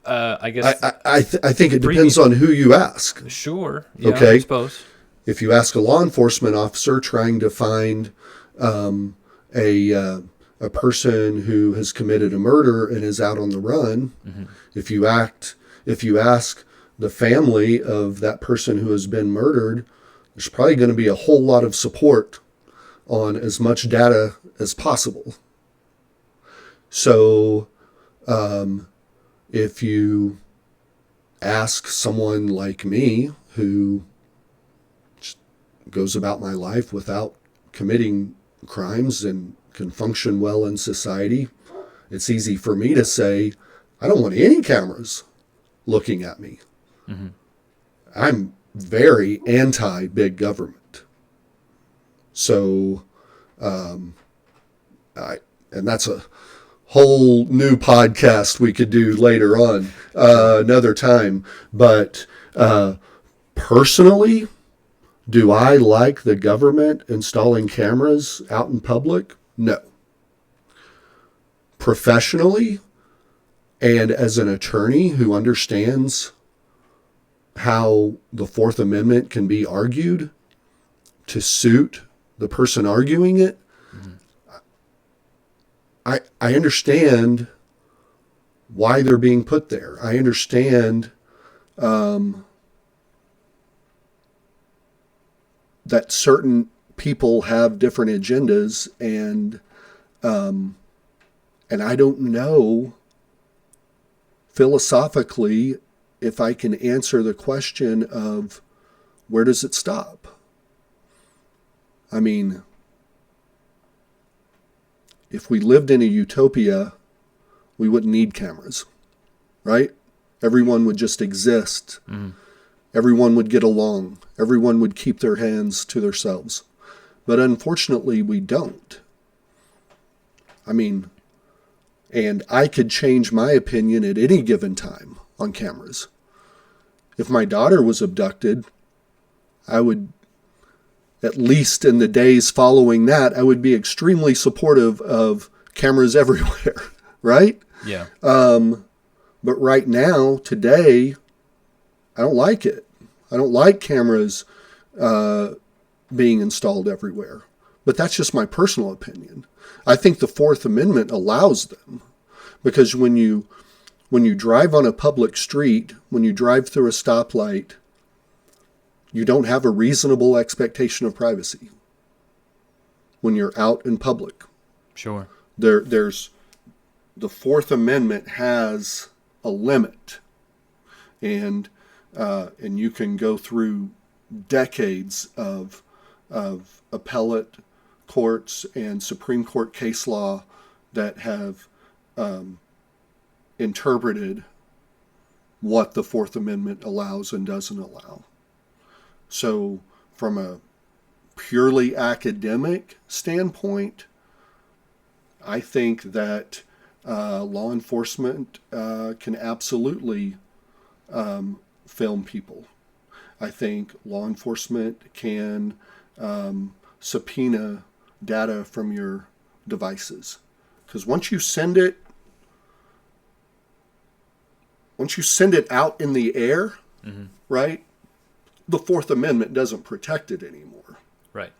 Speaker 1: I guess
Speaker 2: I think it depends on who you ask.
Speaker 1: Sure. Yeah,
Speaker 2: okay.
Speaker 1: I suppose.
Speaker 2: If you ask a law enforcement officer trying to find a person who has committed a murder and is out on the run, mm-hmm. if you ask the family of that person who has been murdered, there's probably going to be a whole lot of support on as much data as possible. So if you ask someone like me who goes about my life without committing crimes and can function well in society, it's easy for me to say, I don't want any cameras looking at me. Mm-hmm. I'm very anti-big government. So, and that's a whole new podcast we could do later on, another time. But personally, do I like the government installing cameras out in public? No. Professionally, and as an attorney who understands how the Fourth Amendment can be argued to suit the person arguing it, mm-hmm. I understand why they're being put there. I understand that certain people have different agendas, and I don't know philosophically if I can answer the question of where does it stop? I mean, if we lived in a utopia, we wouldn't need cameras, right? Everyone would just exist. Mm. Everyone would get along. Everyone would keep their hands to themselves. But unfortunately, we don't. I mean, and I could change my opinion at any given time on cameras. If my daughter was abducted, I would, at least in the days following that, I would be extremely supportive of cameras everywhere, right?
Speaker 1: Yeah.
Speaker 2: But right now, today, I don't like it. I don't like cameras being installed everywhere. But that's just my personal opinion. I think the Fourth Amendment allows them, because when you drive on a public street, when you drive through a stoplight, you don't have a reasonable expectation of privacy when you're out in public.
Speaker 1: Sure.
Speaker 2: There's the Fourth Amendment has a limit, and you can go through decades of appellate courts and Supreme Court case law that have interpreted what the Fourth Amendment allows and doesn't allow. So from a purely academic standpoint, I think that law enforcement can absolutely film people. I think law enforcement can subpoena data from your devices. Because once you send it, send it out in the air, right, the Fourth Amendment doesn't protect it anymore.
Speaker 1: Right.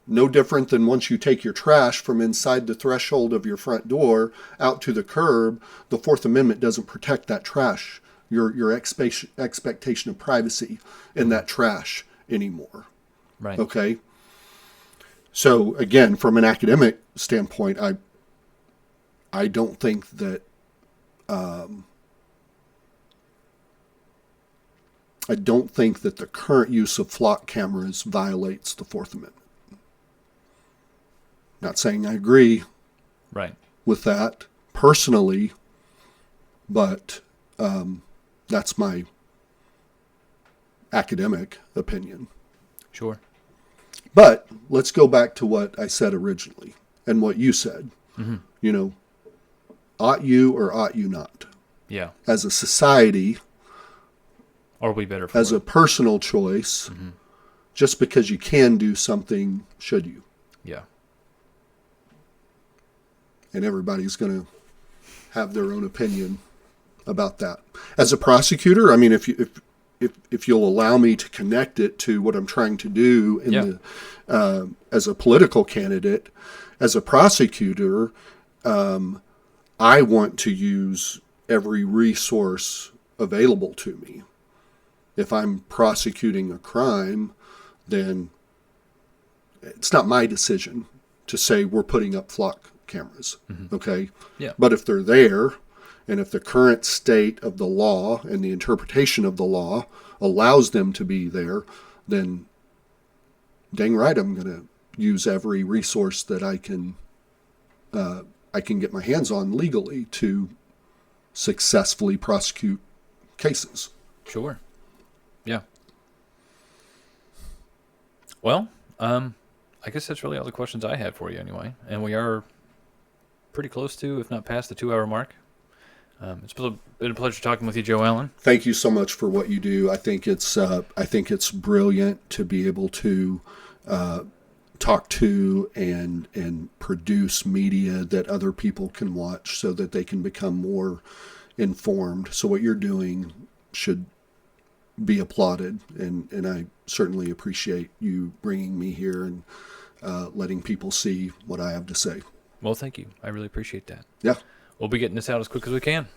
Speaker 2: No different than once you take your trash from inside the threshold of your front door out to the curb, the Fourth Amendment doesn't protect that trash, your expectation of privacy in that trash anymore.
Speaker 1: Right.
Speaker 2: Okay? So again, from an academic standpoint, I don't think that the current use of flock cameras violates the Fourth Amendment. Not saying I agree
Speaker 1: Right.
Speaker 2: with that personally, but that's my academic opinion.
Speaker 1: Sure.
Speaker 2: But let's go back to what I said originally and what you said. Ought you or ought you not?
Speaker 1: Yeah.
Speaker 2: As a society,
Speaker 1: Are we better for
Speaker 2: as
Speaker 1: it?
Speaker 2: a personal choice, just because you can do something, should you?
Speaker 1: Yeah.
Speaker 2: And everybody's going to have their own opinion about that. As a prosecutor, I mean, if you'll allow me to connect it to what I'm trying to do in as a political candidate, as a prosecutor, I want to use every resource available to me. If I'm prosecuting a crime, then it's not my decision to say we're putting up flock cameras. Okay?
Speaker 1: Yeah.
Speaker 2: But if they're there, and if the current state of the law and the interpretation of the law allows them to be there, then dang right I'm going to use every resource that I can get my hands on legally to successfully prosecute cases.
Speaker 1: Sure. Yeah. Well, I guess that's really all the questions I had for you anyway. And we are pretty close to, if not past, the 2-hour mark. It's been a pleasure talking with you, Joe Allen.
Speaker 2: Thank you so much for what you do. I think it's brilliant to be able to talk to and produce media that other people can watch so that they can become more informed. So what you're doing should be applauded, and I certainly appreciate you bringing me here and letting people see what I have to say.
Speaker 1: Well, thank you. I really appreciate that.
Speaker 2: Yeah.
Speaker 1: We'll be getting this out as quick as we can.